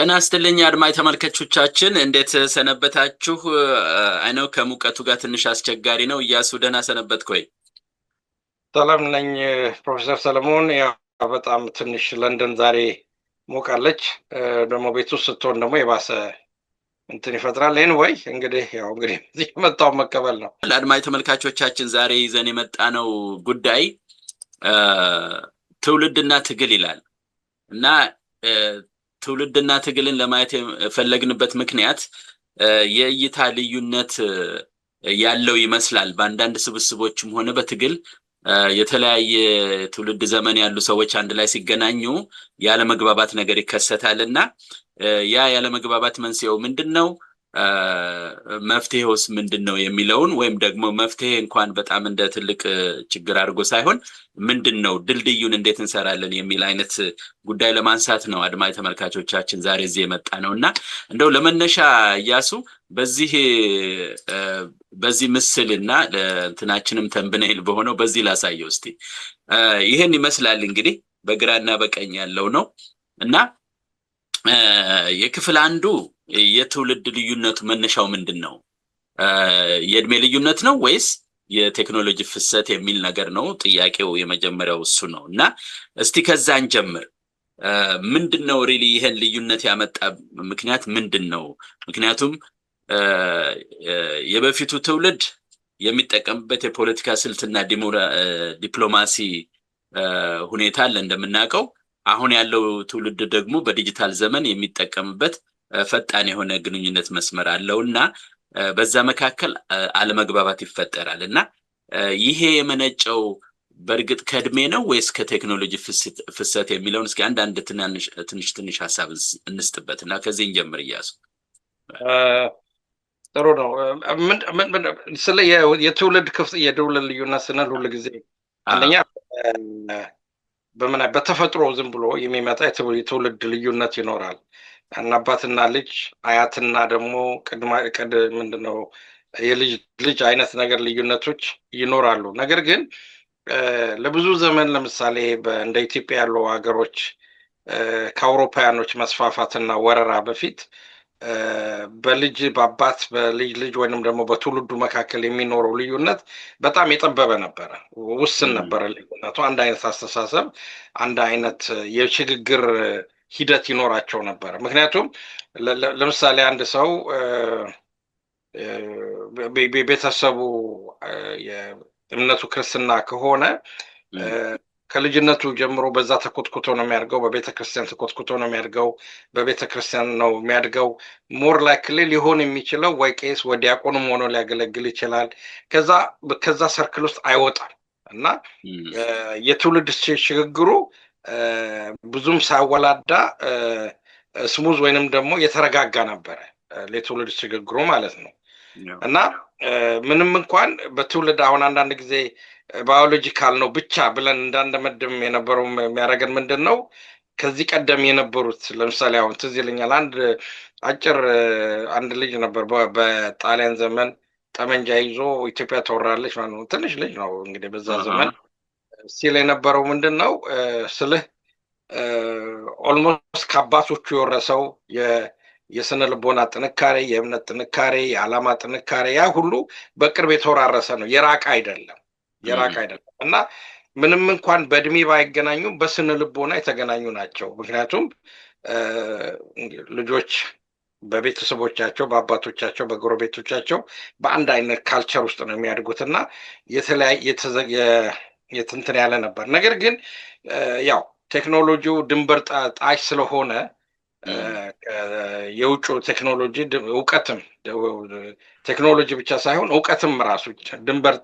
ጤና ይስጥልኝ አድማጭ ተመልካቾቻችን እንዴት ሰነበታችሁ? አይነው ከሙቀቱ ጋር ትንሽ አስቸጋሪ ነው። እያሱ ደህና ሰነበትክ ወይ? ሰላም ነኝ ፕሮፌሰር ሰለሞን። ያው በጣም ትንሽ ለንደን ዛሬ ሞቃለች። ደግሞ ቤት ውስጥ ስትሆን ደግሞ የባሰ እንትን ይፈጥራል። ኤኒዌይ እንግዲህ እዚህ የመጣው መቀበል ነው። ለአድማጭ ተመልካቾቻችን ዛሬ ይዘን የመጣነው ጉዳይ ትውልድና ትግል ይላል እና ትውልድና ትግልን ለማየት የፈለግንበት ምክንያት የእይታ ልዩነት ያለው ይመስላል። በአንዳንድ ስብስቦችም ሆነ በትግል የተለያየ ትውልድ ዘመን ያሉ ሰዎች አንድ ላይ ሲገናኙ ያለ መግባባት ነገር ይከሰታልና ያ ያለ መግባባት መንስኤው ምንድነው? መፍትሄውስ ምንድነው የሚለውን ወይም ደግሞ መፍትሄ እንኳን በጣም እንደ ትልቅ ችግር አድርጎ ሳይሆን ምንድነው ድልድዩን እንዴት እንሰራለን የሚል አይነት ጉዳይ ለማንሳት ነው አድማጭ ተመልካቾቻችን ዛሬ እዚህ የመጣነውና እንደው ለመነሻ እያሱ በዚህ ምስልና ለእንትናችንም ተንብነይል በሆነው በዚህ ላሳየው እስቲ። ይሄን ይመስላል እንግዲህ በግራና በቀኝ ያለው ነው እና የክፍል አንዱ የትውልድ ልዩነቱ መነሻው ምንድነው? የእድሜ ልዩነት ነው ወይስ የቴክኖሎጂ ፍሰት የሚል ነገር ነው? ጥያቄው የመጀመሪያው እሱ ነው እና እስቲ ከዛን ጀምር። ምንድነው ሪሊ ይሄን ልዩነት ያመጣ ምክንያት ምንድነው? ምክንያቱም የበፊቱ ትውልድ የሚጠቀምበት የፖለቲካ ስልትና ዲፕሎማሲ ሁኔታ አለ እንደምናውቀው። አሁን ያለው ትውልድ ደግሞ በዲጂታል ዘመን የሚጠቀምበት ፈጣን የሆነ ግንኙነት መስመር አለውና በዛ መካከል አለመግባባት ይፈጠራል እና ይሄ የመነጨው በእርግጥ ከእድሜ ነው ወይስ ከቴክኖሎጂ ፍሰት የሚለውን እስኪ አንዳንድ ትንሽ ሐሳብ እንስጥበትና ከዚህ እንጀምር እያሱ። ጥሩ ነው። ስለ የትውልድ የትውልድ ልዩነት ስንል ሁሉ ጊዜ አንደኛ በተፈጥሮ ዝም ብሎ የሚመጣ የትውልድ ልዩነት ይኖራል። አባትና ልጅ፣ አያትና ደግሞ ምንድነው የልጅ ልጅ አይነት ነገር ልዩነቶች ይኖራሉ። ነገር ግን ለብዙ ዘመን ለምሳሌ እንደ ኢትዮጵያ ያሉ ሀገሮች ከአውሮፓውያኖች መስፋፋትና ወረራ በፊት በልጅ በአባት በልጅ ልጅ ወይንም ደግሞ በትውልዱ መካከል የሚኖረው ልዩነት በጣም የጠበበ ነበረ፣ ውስን ነበረ ልዩነቱ። አንድ አይነት አስተሳሰብ፣ አንድ አይነት የሽግግር ሂደት ይኖራቸው ነበር። ምክንያቱም ለምሳሌ አንድ ሰው ቤተሰቡ የእምነቱ ክርስትና ከሆነ ከልጅነቱ ጀምሮ በዛ ተኮትኩቶ ነው የሚያድገው። በቤተክርስቲያን ተኮትኩቶ ነው የሚያድገው። በቤተክርስቲያን ነው የሚያድገው። ሞር ላይክሊ ሊሆን የሚችለው ወይ ቄስ ወይ ዲያቆንም ሆኖ ሊያገለግል ይችላል። ከዛ ሰርክል ውስጥ አይወጣም እና የትውልድ ሽግግሩ ብዙም ሳይወላዳ ስሙዝ ወይንም ደግሞ የተረጋጋ ነበረ ለትውልድ ሽግግሩ ማለት ነው። እና ምንም እንኳን በትውልድ አሁን አንዳንድ ጊዜ ባዮሎጂካል ነው ብቻ ብለን እንዳንደመድም የነበረው የሚያደርገን ምንድነው? ከዚህ ቀደም የነበሩት ለምሳሌ አሁን ትዝ ይለኛል አንድ ልጅ ነበር በጣሊያን ዘመን ጠመንጃ ይዞ ኢትዮጵያ ተወራለች ማለት ነው። ትንሽ ልጅ ነው እንግዲህ በዛ ዘመን ሲል የነበረው ምንድነው ስልህ ኦልሞስት ከአባቶቹ የወረሰው የስነ ልቦና ጥንካሬ፣ የእምነት ጥንካሬ፣ የዓላማ ጥንካሬ ያ ሁሉ በቅርብ የተወራረሰ ነው። የራቀ አይደለም እና ምንም እንኳን በእድሜ ባይገናኙም በስነ ልቦና የተገናኙ ናቸው። ምክንያቱም ልጆች በቤተሰቦቻቸው፣ በአባቶቻቸው፣ በጎረቤቶቻቸው በአንድ አይነት ካልቸር ውስጥ ነው የሚያድጉትና የትንትን ያለ ነበር። ነገር ግን ያው ቴክኖሎጂው ድንበር ጣሽ ስለሆነ የውጭ ቴክኖሎጂ እውቀትም ቴክኖሎጂ ብቻ ሳይሆን እውቀትም ራሱ ድንበር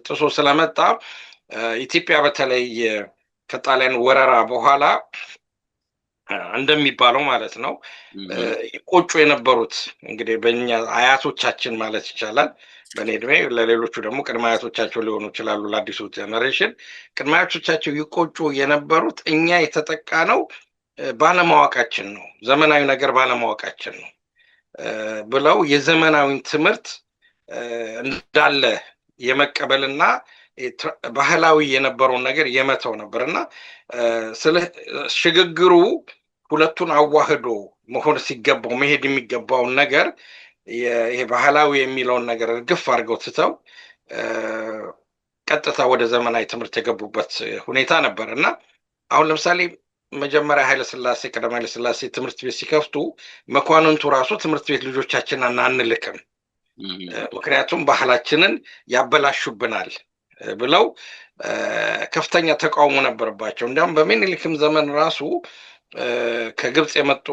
ጥሶ ስለመጣ ኢትዮጵያ በተለይ ከጣሊያን ወረራ በኋላ እንደሚባለው ማለት ነው ቆጮ የነበሩት እንግዲህ በእኛ አያቶቻችን ማለት ይቻላል፣ በእኔ እድሜ ለሌሎቹ ደግሞ ቅድመ አያቶቻቸው ሊሆኑ ይችላሉ። ለአዲሱ ጀነሬሽን ቅድመ አያቶቻቸው ይቆጩ የነበሩት እኛ የተጠቃ ነው ባለማወቃችን ነው፣ ዘመናዊ ነገር ባለማወቃችን ነው ብለው የዘመናዊን ትምህርት እንዳለ የመቀበልና ባህላዊ የነበረውን ነገር የመተው ነበርና ስለ ሽግግሩ ሁለቱን አዋህዶ መሆን ሲገባው መሄድ የሚገባውን ነገር ይሄ ባህላዊ የሚለውን ነገር ግፍ አድርገው ትተው ቀጥታ ወደ ዘመናዊ ትምህርት የገቡበት ሁኔታ ነበር እና አሁን ለምሳሌ መጀመሪያ ኃይለሥላሴ ቀዳማዊ ኃይለሥላሴ ትምህርት ቤት ሲከፍቱ መኳንንቱ ራሱ ትምህርት ቤት ልጆቻችንን አንልክም፣ ምክንያቱም ባህላችንን ያበላሹብናል ብለው ከፍተኛ ተቃውሞ ነበረባቸው። እንዲያውም በሚኒሊክም ዘመን ራሱ ከግብፅ የመጡ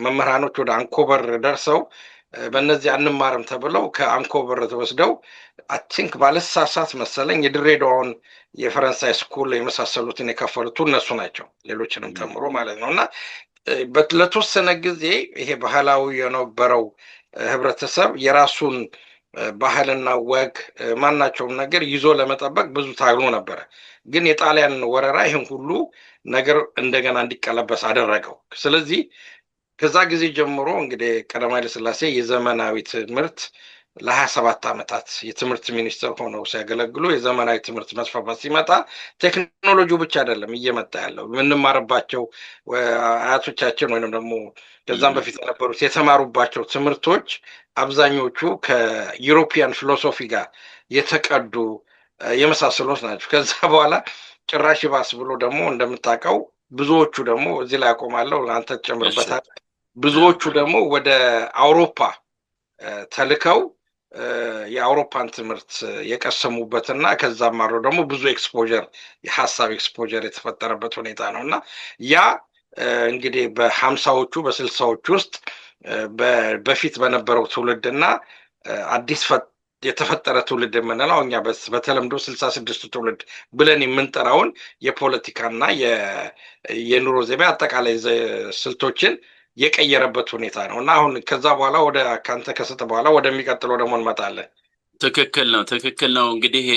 መምህራኖች ወደ አንኮበር ደርሰው በእነዚህ አንማርም ተብለው ከአንኮበር ተወስደው አቲንክ ባለሳሳት መሰለኝ የድሬዳዋን የፈረንሳይ ስኩል የመሳሰሉትን የከፈሉት እነሱ ናቸው፣ ሌሎችንም ተምሮ ማለት ነው። እና ለተወሰነ ጊዜ ይሄ ባህላዊ የነበረው ህብረተሰብ የራሱን ባህልና ወግ ማናቸውም ነገር ይዞ ለመጠበቅ ብዙ ታግሎ ነበረ። ግን የጣሊያን ወረራ ይህን ሁሉ ነገር እንደገና እንዲቀለበስ አደረገው። ስለዚህ ከዛ ጊዜ ጀምሮ እንግዲህ ቀዳማዊ ኃይለሥላሴ የዘመናዊ ትምህርት ለ27 ዓመታት የትምህርት ሚኒስትር ሆነው ሲያገለግሉ የዘመናዊ ትምህርት መስፋፋት ሲመጣ ቴክኖሎጂው ብቻ አይደለም እየመጣ ያለው የምንማርባቸው አያቶቻችን ወይም ደግሞ ከዛም በፊት የነበሩት የተማሩባቸው ትምህርቶች አብዛኞቹ ከዩሮፒያን ፊሎሶፊ ጋር የተቀዱ የመሳሰሉት ናቸው። ከዛ በኋላ ጭራሽ ይባስ ብሎ ደግሞ እንደምታውቀው ብዙዎቹ ደግሞ እዚህ ላይ አቆማለሁ፣ አንተ ትጨምርበታል። ብዙዎቹ ደግሞ ወደ አውሮፓ ተልከው የአውሮፓን ትምህርት የቀሰሙበትና ከዛም አሮ ደግሞ ብዙ ኤክስፖዠር የሀሳብ ኤክስፖዠር የተፈጠረበት ሁኔታ ነው እና ያ እንግዲህ በ50ዎቹ በ60ዎቹ ውስጥ በፊት በነበረው ትውልድና አዲስ የተፈጠረ ትውልድ የምንለው እኛ በተለምዶ 66 ትውልድ ብለን የምንጠራውን የፖለቲካና የኑሮ ዘይቤ አጠቃላይ ስልቶችን የቀየረበት ሁኔታ ነው እና አሁን ከዛ በኋላ ወደ ካንተ ከሰጠ በኋላ ወደሚቀጥለው ደግሞ እንመጣለን። ትክክል ነው። እንግዲህ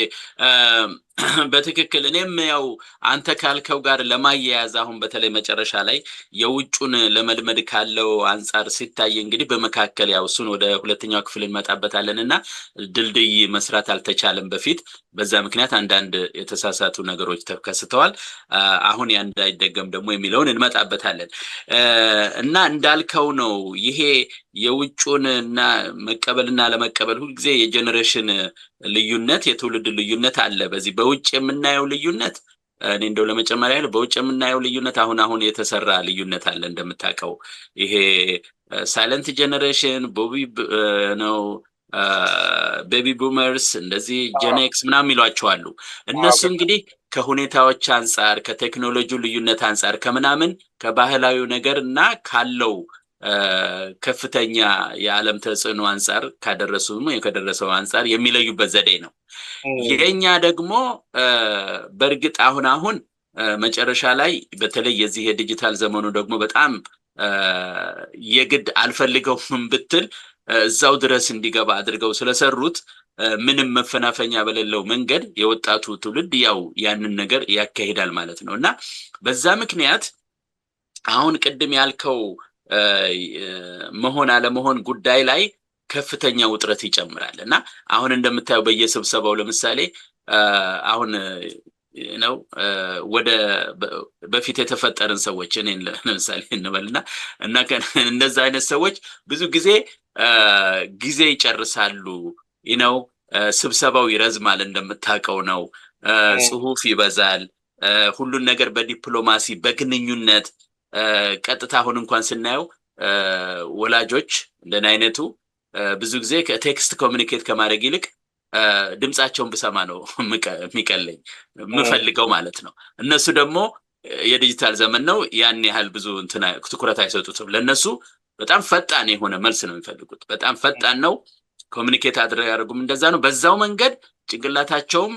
በትክክል እኔም ያው አንተ ካልከው ጋር ለማያያዝ አሁን በተለይ መጨረሻ ላይ የውጩን ለመልመድ ካለው አንጻር ሲታይ እንግዲህ በመካከል ያው እሱን ወደ ሁለተኛው ክፍል እንመጣበታለን እና ድልድይ መስራት አልተቻለም በፊት። በዛ ምክንያት አንዳንድ የተሳሳቱ ነገሮች ተከስተዋል። አሁን ያ እንዳይደገም ደግሞ የሚለውን እንመጣበታለን እና እንዳልከው ነው ይሄ የውጩን እና መቀበልና ለመቀበል ሁልጊዜ የጀነሬሽን ልዩነት የትውልድ ልዩነት አለ። በዚህ በውጭ የምናየው ልዩነት እኔ እንደው ለመጨመሪያ ያህል በውጭ የምናየው ልዩነት አሁን የተሰራ ልዩነት አለ። እንደምታውቀው ይሄ ሳይለንት ጀነሬሽን ነው ቤቢ ቡመርስ እንደዚህ ጀኔክስ ምናምን ይሏቸዋሉ። እነሱ እንግዲህ ከሁኔታዎች አንጻር ከቴክኖሎጂው ልዩነት አንጻር ከምናምን ከባህላዊ ነገር እና ካለው ከፍተኛ የዓለም ተጽዕኖ አንጻር ከደረሰው አንጻር የሚለዩበት ዘዴ ነው። የኛ ደግሞ በእርግጥ አሁን መጨረሻ ላይ በተለይ የዚህ የዲጂታል ዘመኑ ደግሞ በጣም የግድ አልፈልገውም ብትል እዛው ድረስ እንዲገባ አድርገው ስለሰሩት ምንም መፈናፈኛ በሌለው መንገድ የወጣቱ ትውልድ ያው ያንን ነገር ያካሂዳል ማለት ነው እና በዛ ምክንያት አሁን ቅድም ያልከው መሆን አለመሆን ጉዳይ ላይ ከፍተኛ ውጥረት ይጨምራል እና አሁን እንደምታየው በየስብሰባው ለምሳሌ አሁን ነው ወደ በፊት የተፈጠርን ሰዎች እኔን ለምሳሌ እንበልና እና እንደዛ አይነት ሰዎች ብዙ ጊዜ ይጨርሳሉ ነው ስብሰባው ይረዝማል እንደምታውቀው ነው ጽሁፍ ይበዛል ሁሉን ነገር በዲፕሎማሲ በግንኙነት ቀጥታ አሁን እንኳን ስናየው ወላጆች እንደና አይነቱ ብዙ ጊዜ ከቴክስት ኮሙኒኬት ከማድረግ ይልቅ ድምጻቸውን ብሰማ ነው የሚቀለኝ የምፈልገው ማለት ነው። እነሱ ደግሞ የዲጂታል ዘመን ነው ያን ያህል ብዙ ትኩረት አይሰጡትም። ለነሱ በጣም ፈጣን የሆነ መልስ ነው የሚፈልጉት። በጣም ፈጣን ነው ኮሙኒኬት ያደርጉም እንደዛ ነው። በዛው መንገድ ጭንቅላታቸውም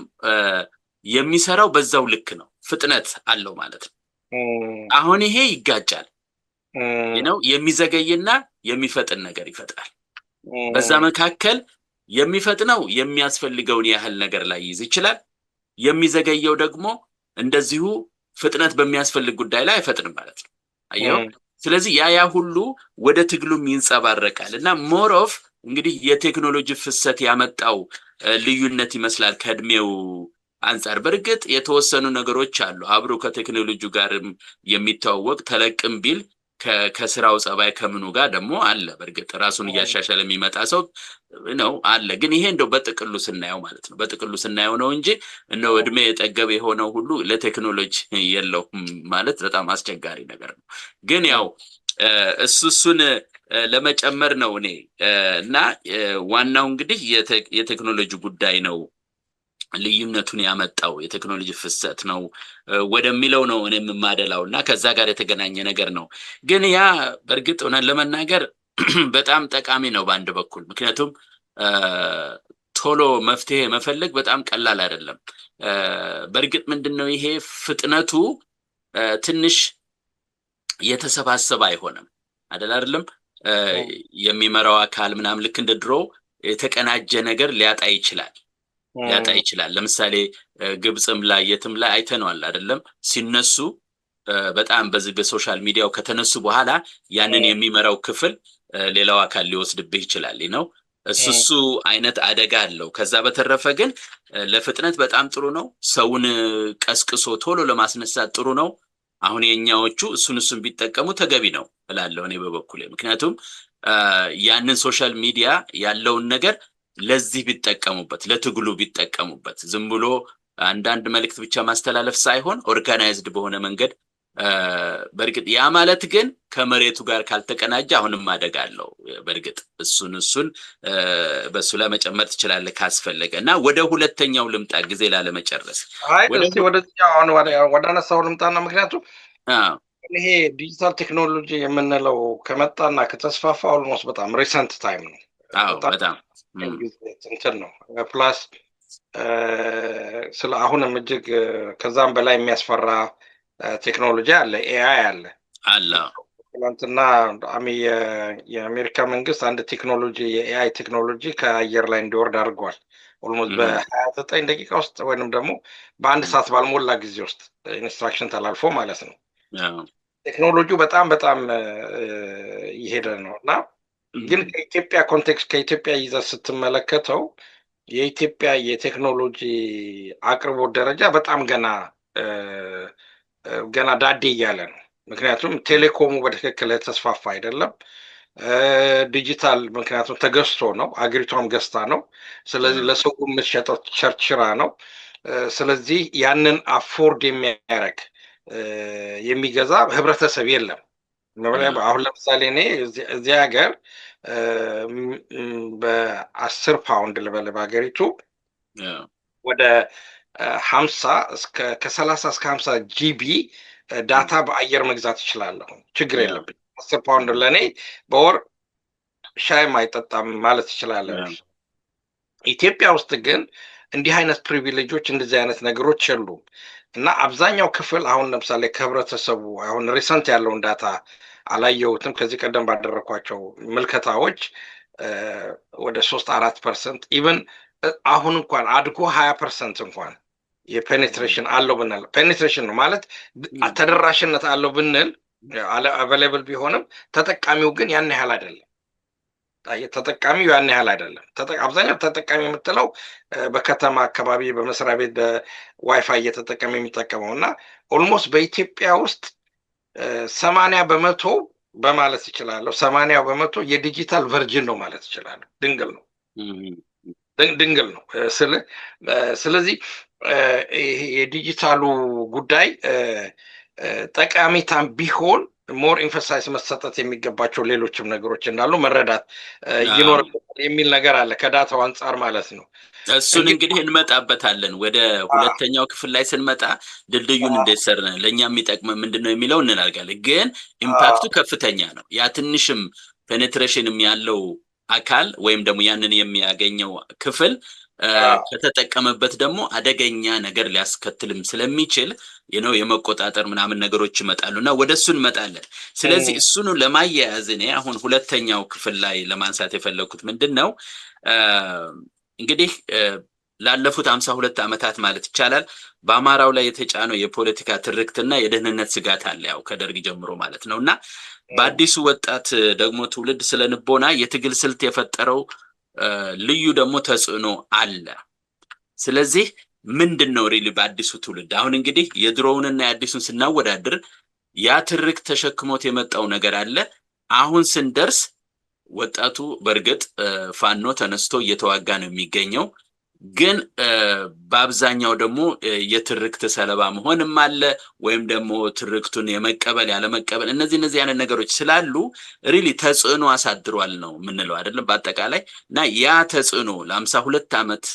የሚሰራው በዛው ልክ ነው፣ ፍጥነት አለው ማለት ነው። አሁን ይሄ ይጋጫል ነው የሚዘገይና የሚፈጥን ነገር ይፈጥራል። በዛ መካከል የሚፈጥነው የሚያስፈልገውን ያህል ነገር ላይ ይዝ ይችላል። የሚዘገየው ደግሞ እንደዚሁ ፍጥነት በሚያስፈልግ ጉዳይ ላይ አይፈጥንም ማለት ነው። አየው። ስለዚህ ያ ሁሉ ወደ ትግሉም ይንጸባረቃል እና ሞር ኦፍ እንግዲህ የቴክኖሎጂ ፍሰት ያመጣው ልዩነት ይመስላል ከእድሜው አንጻር በርግጥ የተወሰኑ ነገሮች አሉ። አብሮ ከቴክኖሎጂው ጋር የሚተዋወቅ ተለቅም ቢል ከስራው ጸባይ ከምኑ ጋር ደግሞ አለ። በርግጥ ራሱን እያሻሻለ የሚመጣ ሰው ነው አለ። ግን ይሄ እንደው በጥቅሉ ስናየው ማለት ነው በጥቅሉ ስናየው ነው እንጂ እነው እድሜ የጠገበ የሆነው ሁሉ ለቴክኖሎጂ የለውም ማለት በጣም አስቸጋሪ ነገር ነው። ግን ያው እሱን ለመጨመር ነው እኔ እና ዋናው እንግዲህ የቴክኖሎጂ ጉዳይ ነው ልዩነቱን ያመጣው የቴክኖሎጂ ፍሰት ነው ወደሚለው ነው እኔም የማደላውና ከዛ ጋር የተገናኘ ነገር ነው። ግን ያ በርግጥ ሆነን ለመናገር በጣም ጠቃሚ ነው በአንድ በኩል ምክንያቱም ቶሎ መፍትሄ መፈለግ በጣም ቀላል አይደለም። በርግጥ ምንድነው ይሄ ፍጥነቱ ትንሽ የተሰባሰበ አይሆንም አይደለም የሚመራው አካል ምናምን ልክ እንደ ድሮ የተቀናጀ ነገር ሊያጣ ይችላል። ለምሳሌ ግብጽም ላይ የትም ላይ አይተነዋል አይደለም ሲነሱ በጣም በዚህ በሶሻል ሚዲያው ከተነሱ በኋላ ያንን የሚመራው ክፍል ሌላው አካል ሊወስድብህ ይችላል ነው እሱ አይነት አደጋ አለው። ከዛ በተረፈ ግን ለፍጥነት በጣም ጥሩ ነው። ሰውን ቀስቅሶ ቶሎ ለማስነሳት ጥሩ ነው። አሁን የኛዎቹ እሱን ቢጠቀሙ ተገቢ ነው እላለሁ እኔ በበኩሌ። ምክንያቱም ያንን ሶሻል ሚዲያ ያለውን ነገር ለዚህ ቢጠቀሙበት ለትግሉ ቢጠቀሙበት ዝም ብሎ አንዳንድ መልእክት ብቻ ማስተላለፍ ሳይሆን ኦርጋናይዝድ በሆነ መንገድ በርግጥ ያ ማለት ግን ከመሬቱ ጋር ካልተቀናጀ አሁንም አደጋ አለው። በርግጥ እሱን በሱ ላይ መጨመር ትችላለህ ካስፈለገ እና ወደ ሁለተኛው ልምጣ ጊዜ ላለመጨረስ ወደዚያው አሁን ወደ አነሳው ልምጣና ምክንያቱም ይሄ ዲጂታል ቴክኖሎጂ የምንለው ከመጣና ከተስፋፋ ኦልሞስት በጣም ሪሰንት ታይም ነው። በጣም እንትን ነው ፕላስ ስለ አሁንም እጅግ ከዛም በላይ የሚያስፈራ ቴክኖሎጂ አለ። ኤአይ አለ። ትናንትና የአሜሪካ መንግስት አንድ ቴክኖሎጂ የኤአይ ቴክኖሎጂ ከአየር ላይ እንዲወርድ አድርጓል። ኦልሞስት በ29 ደቂቃ ውስጥ ወይንም ደግሞ በአንድ ሰዓት ባልሞላ ጊዜ ውስጥ ኢንስትራክሽን ተላልፎ ማለት ነው። ቴክኖሎጂው በጣም እየሄደ ነው እና ግን ከኢትዮጵያ ኮንቴክስት ከኢትዮጵያ ይዘት ስትመለከተው የኢትዮጵያ የቴክኖሎጂ አቅርቦት ደረጃ በጣም ገና ዳዴ እያለ ነው። ምክንያቱም ቴሌኮሙ በትክክል የተስፋፋ አይደለም። ዲጂታል ምክንያቱም ተገዝቶ ነው፣ አገሪቷም ገዝታ ነው። ስለዚህ ለሰው የምትሸጠው ቸርችራ ነው። ስለዚህ ያንን አፎርድ የሚያደርግ የሚገዛ ህብረተሰብ የለም። አሁን ለምሳሌ እኔ እዚህ ሀገር በ10 ፓውንድ ልበል በሀገሪቱ ወደ 50 ከ30 እስከ 50 ጂቢ ዳታ በአየር መግዛት እችላለሁ። ችግር የለብኝ። 10 ፓውንድ ለእኔ በወር ሻይም አይጠጣም ማለት እችላለሁ። ኢትዮጵያ ውስጥ ግን እንዲህ አይነት ፕሪቪሌጆች እንደዚህ አይነት ነገሮች የሉም እና አብዛኛው ክፍል አሁን ለምሳሌ ከህብረተሰቡ አሁን ሪሰንት ያለውን ዳታ አላየሁትም። ከዚህ ቀደም ባደረኳቸው ምልከታዎች ወደ 3-4% ኢቨን አሁን እንኳን አድጎ 20% እንኳን የፔኔትሬሽን አለው ብንል ፔኔትሬሽን ነው ማለት ተደራሽነት አለው ብንል አቬሌብል ቢሆንም ተጠቃሚው ግን ያን ያህል አይደለም። ተጠቃሚው ያን ያህል አይደለም። አብዛኛው ተጠቃሚ የምትለው በከተማ አካባቢ በመስሪያ ቤት በዋይፋይ እየተጠቀመ የሚጠቀመው እና ኦልሞስት በኢትዮጵያ ውስጥ 80% በማለት ይችላለሁ 80% የዲጂታል ቨርጅን ነው ማለት ይችላለሁ። ድንግል ነው። ስለዚህ የዲጂታሉ ጉዳይ ጠቃሚታም ቢሆን ሞር ኢንፈሳይዝ መሰጠት የሚገባቸው ሌሎችም ነገሮች እንዳሉ መረዳት ይኖርበታል የሚል ነገር አለ ከዳታው አንጻር ማለት ነው። እሱን እንግዲህ እንመጣበታለን። ወደ ሁለተኛው ክፍል ላይ ስንመጣ ድልድዩን እንዴት ለኛ የሚጠቅም ምንድነው የሚለው እንናገራለን። ግን ኢምፓክቱ ከፍተኛ ነው። ያ ትንሽም ፔኔትሬሽንም ያለው አካል ወይም ደግሞ ያንን የሚያገኘው ክፍል ከተጠቀመበት ደግሞ አደገኛ ነገር ሊያስከትልም ስለሚችል የመቆጣጠር ምናምን ነገሮች ይመጣሉና ወደሱ እንመጣለን። ስለዚህ እሱን ለማያያዝ እኔ አሁን ሁለተኛው ክፍል ላይ ለማንሳት የፈለኩት ምንድነው እንግዲህ ላለፉት 52 ዓመታት ማለት ይቻላል በአማራው ላይ የተጫነው የፖለቲካ ትርክትና የደህንነት ስጋት አለ ያው ከደርግ ጀምሮ ማለት ነውና በአዲሱ ወጣት ደግሞ ትውልድ ስለንቦና የትግል ስልት የፈጠረው ልዩ ደግሞ ተጽዕኖ አለ። ስለዚህ ምንድነው ሪሊ በአዲሱ ትውልድ አሁን እንግዲህ የድሮውንና የአዲሱን ስናወዳድር ያ ትርክ ተሸክሞት የመጣው ነገር አለ። አሁን ስንደርስ ወጣቱ በእርግጥ ፋኖ ተነስቶ እየተዋጋ ነው የሚገኘው። ግን በአብዛኛው ደግሞ የትርክት ሰለባ መሆንም አለ ወይም ደግሞ ትርክቱን የመቀበል ያለመቀበል እነዚህ አይነት ነገሮች ስላሉ ሪሊ ተጽዕኖ አሳድሯል ነው የምንለው አይደለም በአጠቃላይ። እና ያ ተጽዕኖ ለ52 ዓመት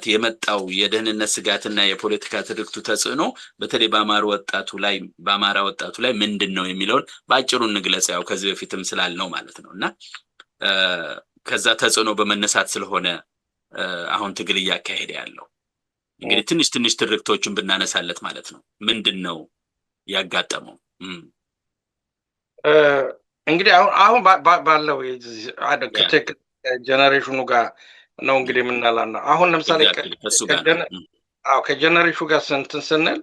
የመጣው የደህንነት ስጋትና የፖለቲካ ትርክቱ ተጽዕኖ በተለይ በአማራ ወጣቱ ላይ ምንድነው የሚለውን በአጭሩ እንግለጽ። ያው ከዚህ በፊትም ስላልነው ማለት ነው። እና ከዛ ተጽዕኖ በመነሳት ስለሆነ አሁን ትግል እያካሄደ ያለው እንግዲህ ትንሽ ትርክቶችን ብናነሳለት ማለት ነው። ምንድነው ያጋጠመው? እንግዲህ አሁን ባለው ጀነሬሽኑ ጋር ነው እንግዲህ የምናላና አሁን ለምሳሌ ከጀነሬሽኑ ጋር እንትን ስንል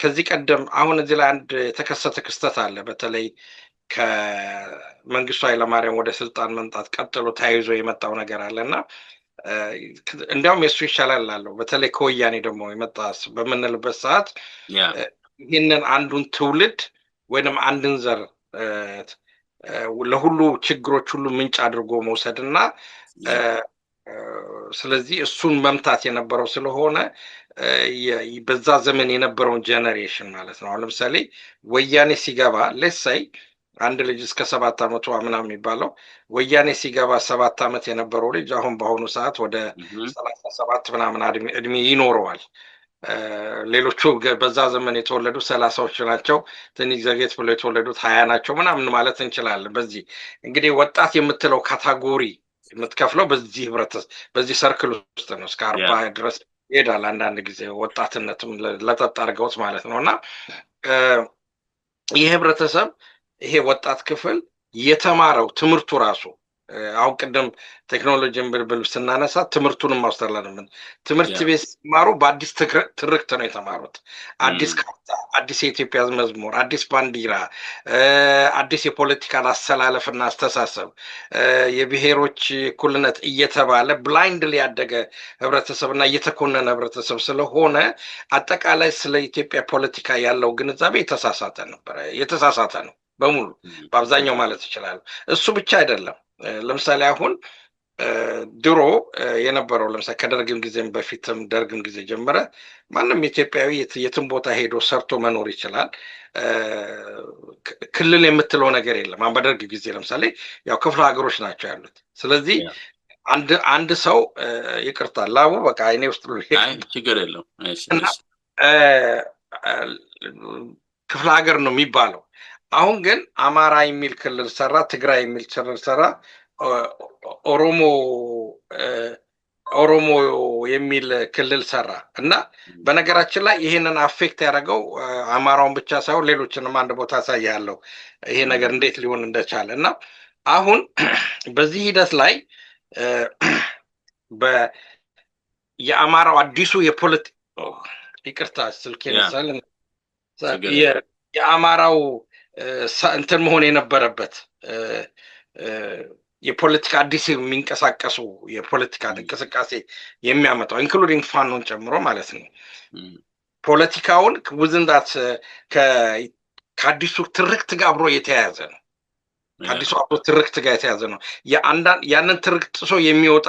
ከዚህ ቀደም አሁን እዚህ ላይ አንድ የተከሰተ ክስተት አለ። በተለይ ከመንግስቱ ኃይለማርያም ወደ ስልጣን መምጣት ቀጥሎ ተያይዞ የመጣው ነገር አለና እንዲያውም የሱ ይሻላል አለው። በተለይ ከወያኔ ደግሞ የመጣ በምንልበት ሰዓት ይህንን አንዱን ትውልድ ወይንም አንድን ዘር ለሁሉ ችግሮች ሁሉ ምንጭ አድርጎ መውሰድና ስለዚህ እሱን መምታት የነበረው ስለሆነ በዛ ዘመን የነበረውን ጀነሬሽን ማለት ነው። አሁን ለምሳሌ ወያኔ ሲገባ ሌሳይ አንድ ልጅ እስከ 7 ዓመቱ ምናምን የሚባለው ወያኔ ሲገባ 7 ዓመት የነበረው ልጅ አሁን በአሁኑ ሰዓት ወደ 37 ምናምን እድሜ ይኖረዋል። ሌሎቹ በዛ ዘመን የተወለዱ 30ዎች ናቸው። ትንሽ ዘጌት ብሎ የተወለዱት 20 ናቸው ምናምን ማለት እንችላለን። በዚህ እንግዲህ ወጣት የምትለው ካታጎሪ የምትከፍለው በዚህ ህብረተሰብ በዚህ ሰርክል ውስጥ ነው። እስከ 40 ድረስ ይሄዳል። አንዳንድ ጊዜ ወጣትነትም ለጠጥ አድርገውት ማለት ነው። እና ይህ ህብረተሰብ ይሄ ወጣት ክፍል የተማረው ትምህርቱ ራሱ አሁን ቅድም ቴክኖሎጂን ብልብል ስናነሳ ትምህርቱንም ማስተላለምን ትምህርት ቤት ሲማሩ በአዲስ ትርክት ነው የተማሩት። አዲስ ካርታ፣ አዲስ የኢትዮጵያ መዝሙር፣ አዲስ ባንዲራ፣ አዲስ የፖለቲካል አሰላለፍና አስተሳሰብ፣ የብሔሮች እኩልነት እየተባለ ብላይንድሊ ያደገ ህብረተሰብና እየተኮነነ ህብረተሰብ ስለሆነ አጠቃላይ ስለ ኢትዮጵያ ፖለቲካ ያለው ግንዛቤ የተሳሳተ ነው በሙሉ በአብዛኛው ማለት ይችላል። እሱ ብቻ አይደለም። ለምሳሌ አሁን ድሮ የነበረው ለምሳሌ ከደርግም ጊዜም በፊትም ደርግም ጊዜ ጀመረ ማንም ኢትዮጵያዊ የትም ቦታ ሄዶ ሰርቶ መኖር ይችላል። ክልል የምትለው ነገር የለም። አሁን በደርግ ጊዜ ለምሳሌ ያው ክፍለ ሀገሮች ናቸው ያሉት። ስለዚህ አንድ ሰው ይቅርታ ላቡ በቃ አይኔ ውስጥ ችግር የለው ክፍለ ሀገር ነው የሚባለው። አሁን ግን አማራ የሚል ክልል ሰራ፣ ትግራይ የሚል ክልል ሰራ፣ ኦሮሞ የሚል ክልል ሰራ እና በነገራችን ላይ ይሄንን አፌክት ያደረገው አማራውን ብቻ ሳይሆን ሌሎችንም አንድ ቦታ ያሳያለው ይሄ ነገር እንዴት ሊሆን እንደቻለ እና አሁን በዚህ ሂደት ላይ የአማራው አዲሱ ይቅርታ ስልኬን የአማራው እንትን መሆን የነበረበት የፖለቲካ አዲስ የሚንቀሳቀሱ የፖለቲካ እንቅስቃሴ የሚያመጣው ኢንክሉዲንግ ፋኖን ጨምሮ ማለት ነው። ፖለቲካውን ውዝንዳት ከአዲሱ ትርክት ጋር አብሮ የተያያዘ ነው። ከአዲሱ አብሮ ትርክት ጋር የተያያዘ ነው። ያንን ትርክት ጥሶ የሚወጣ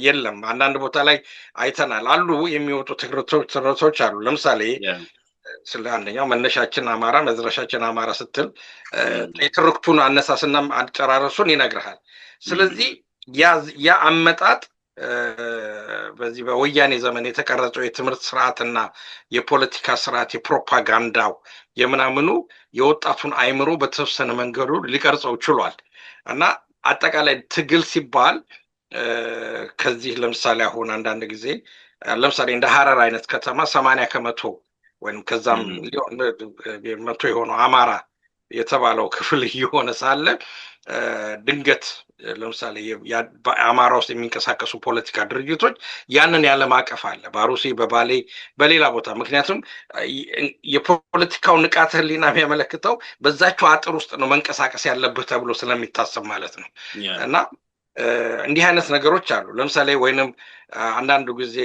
የለም። አንዳንድ ቦታ ላይ አይተናል አሉ የሚወጡ ትርክቶች አሉ። ለምሳሌ ስለ አንደኛው መነሻችን አማራ መድረሻችን አማራ ስትል የትርክቱን አነሳስና አጨራረሱን ይነግርሃል። ስለዚህ ያ አመጣጥ በዚህ በወያኔ ዘመን የተቀረጸው የትምህርት ስርዓትና የፖለቲካ ስርዓት የፕሮፓጋንዳው የምናምኑ የወጣቱን አይምሮ በተወሰነ መንገዱ ሊቀርጸው ችሏል እና አጠቃላይ ትግል ሲባል ከዚህ ለምሳሌ አሁን አንዳንድ ጊዜ ለምሳሌ እንደ ሐረር አይነት ከተማ 80% ወይም ከዛም መቶ የሆነው አማራ የተባለው ክፍል እየሆነ ሳለ ድንገት ለምሳሌ በአማራ ውስጥ የሚንቀሳቀሱ ፖለቲካ ድርጅቶች ያንን ያለማቀፍ አለ በአሩሲ በባሌ በሌላ ቦታ። ምክንያቱም የፖለቲካው ንቃተ ህሊና የሚያመለክተው በዛቸው አጥር ውስጥ ነው መንቀሳቀስ ያለብህ ተብሎ ስለሚታሰብ ማለት ነው። እና እንዲህ አይነት ነገሮች አሉ። ለምሳሌ ወይንም አንዳንዱ ጊዜ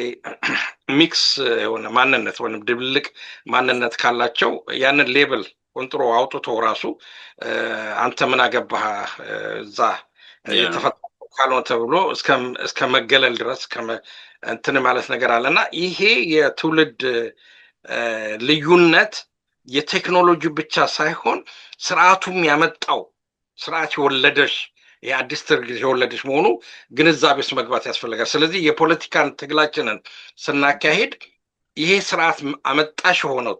ሚክስ የሆነ ማንነት ወይም ድብልቅ ማንነት ካላቸው ያንን ሌብል ቆንጥሮ አውጥቶ ራሱ አንተ ምን አገባህ እዛ የተፈጠረው ካልሆነ ተብሎ እስከ መገለል ድረስ እንትን ማለት ነገር አለና ይሄ የትውልድ ልዩነት የቴክኖሎጂ ብቻ ሳይሆን ስርዓቱም ያመጣው ስርዓት የወለደሽ የአዲስ ትርግዝ የወለደሽ መሆኑ ግንዛቤ ውስጥ መግባት ያስፈልጋል። ስለዚህ የፖለቲካን ትግላችንን ስናካሄድ ይሄ ስርዓት አመጣሽ የሆነው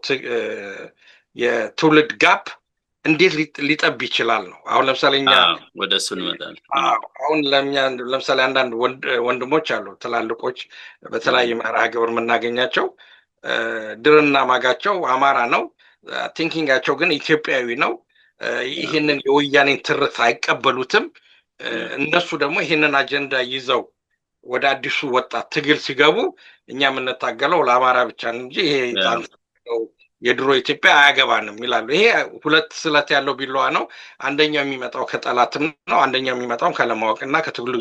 የትውልድ ጋፕ እንዴት ሊጠብ ይችላል ነው። አሁን ለምሳሌ እኛ ወደ እሱ እንመጣለን። አሁን ለምሳሌ አንዳንድ ወንድሞች አሉ ትላልቆች በተለያየ መርሃ ግብር የምናገኛቸው ድርና ማጋቸው አማራ ነው፣ ቲንኪንጋቸው ግን ኢትዮጵያዊ ነው። ይህንን የወያኔን ትርክት አይቀበሉትም። እነሱ ደግሞ ይህንን አጀንዳ ይዘው ወደ አዲሱ ወጣት ትግል ሲገቡ እኛ የምንታገለው ለአማራ ብቻ እንጂ ይሄ የድሮ ኢትዮጵያ አያገባንም ይላሉ። ይሄ ሁለት ስለት ያለው ቢላዋ ነው። አንደኛው የሚመጣው ከጠላትም ነው፣ አንደኛው የሚመጣው ከለማወቅና ከትግሉ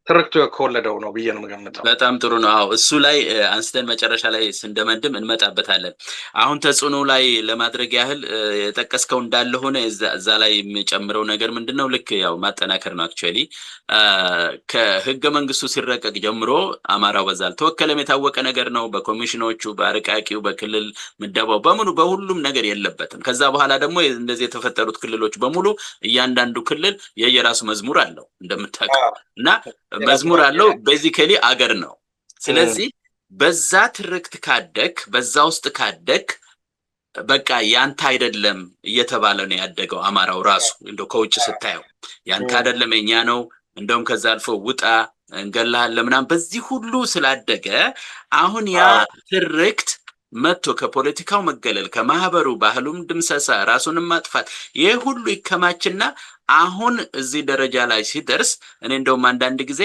ትርክቱ ከወለደው ነው ብዬ ነው የምገምተው። በጣም ጥሩ ነው። አዎ እሱ ላይ አንስተን መጨረሻ ላይ ስንደመድም እንመጣበታለን። አሁን ተጽዕኖ ላይ ለማድረግ ያህል የጠቀስከው እንዳለ ሆነ እዛ ላይ የሚጨምረው ነገር ምንድነው? ልክ ያው ማጠናከር ነው። አክቹአሊ ከህገ መንግስቱ ሲረቀቅ ጀምሮ አማራው በዛ አልተወከለም፣ የታወቀ ነገር ነው። በኮሚሽኖቹ፣ በአርቃቂው፣ በክልል ምደባው በሙሉ በሁሉም ነገር የለበትም። ከዛ በኋላ ደግሞ እንደዚህ የተፈጠሩት ክልሎች በሙሉ እያንዳንዱ ክልል የየራሱ መዝሙር አለው እንደምታውቀው እና መዝሙር አለው። ቤዚካሊ አገር ነው። ስለዚህ በዛ ትርክት ካደክ በዛ ውስጥ ካደክ በቃ ያንተ አይደለም እየተባለ ነው ያደገው አማራው ራሱ። እንደው ከውጭ ስታየው ያንተ አይደለም የኛ ነው፣ እንደውም ከዛ አልፎ ውጣ እንገላለን ምናምን በዚህ ሁሉ ስላደገ አሁን ያ ትርክት መጥቶ ከፖለቲካው መገለል ከማህበሩ ባህሉም ድምሰሳ ራሱንም ማጥፋት ይሄ ሁሉ ይከማችና አሁን እዚህ ደረጃ ላይ ሲደርስ እኔ እንደውም አንዳንድ ጊዜ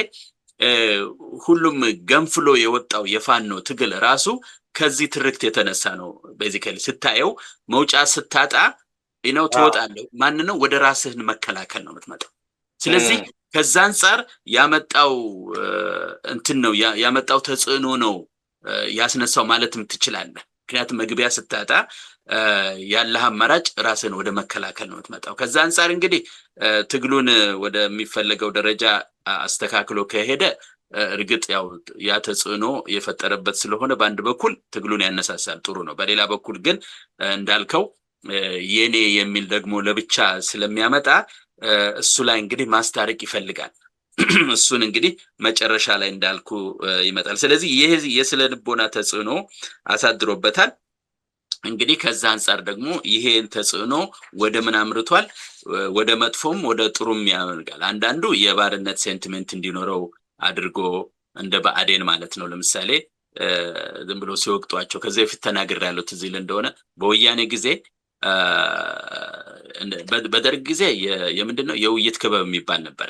ሁሉም ገንፍሎ የወጣው የፋኖ ትግል ራሱ ከዚህ ትርክት የተነሳ ነው። ቤዚካሊ ስታየው መውጫ ስታጣ ነው ትወጣለህ። ማን ነው ወደ ራስህን መከላከል ነው የምትመጣው። ስለዚህ ከዛ አንፃር ያመጣው እንትን ነው ያመጣው ተጽዕኖ ነው ያስነሳው ማለትም ትችላለህ። ምክንያቱም መግቢያ ስታጣ ያለህ አማራጭ ራስን ወደ መከላከል ነው የምትመጣው። ከዛ አንፃር እንግዲህ ትግሉን ወደሚፈለገው ደረጃ አስተካክሎ ከሄደ እርግጥ ያው ያ ተጽዕኖ የፈጠረበት ስለሆነ በአንድ በኩል ትግሉን ያነሳሳል፣ ጥሩ ነው። በሌላ በኩል ግን እንዳልከው የኔ የሚል ደግሞ ለብቻ ስለሚያመጣ እሱ ላይ እንግዲህ ማስታረቅ ይፈልጋል። እሱን እንግዲህ መጨረሻ ላይ እንዳልኩ ይመጣል። ስለዚህ ይሄ የስነ ልቦና ተጽዕኖ አሳድሮበታል። እንግዲህ ከዛ አንፃር ደግሞ ይሄን ተጽዕኖ ወደ ምን አምርቷል? ወደ መጥፎም ወደ ጥሩም ያመርጋል። አንዳንዱ የባርነት ሴንቲሜንት እንዲኖረው አድርጎ እንደ ብአዴን ማለት ነው። ለምሳሌ ዝም ብሎ ሲወቅጧቸው ከዚህ በፊት ተናግሬያለሁ ትዝ ይል እንደሆነ በወያኔ ጊዜ በደርግ ጊዜ የምንድነው የውይይት ክበብ የሚባል ነበረ።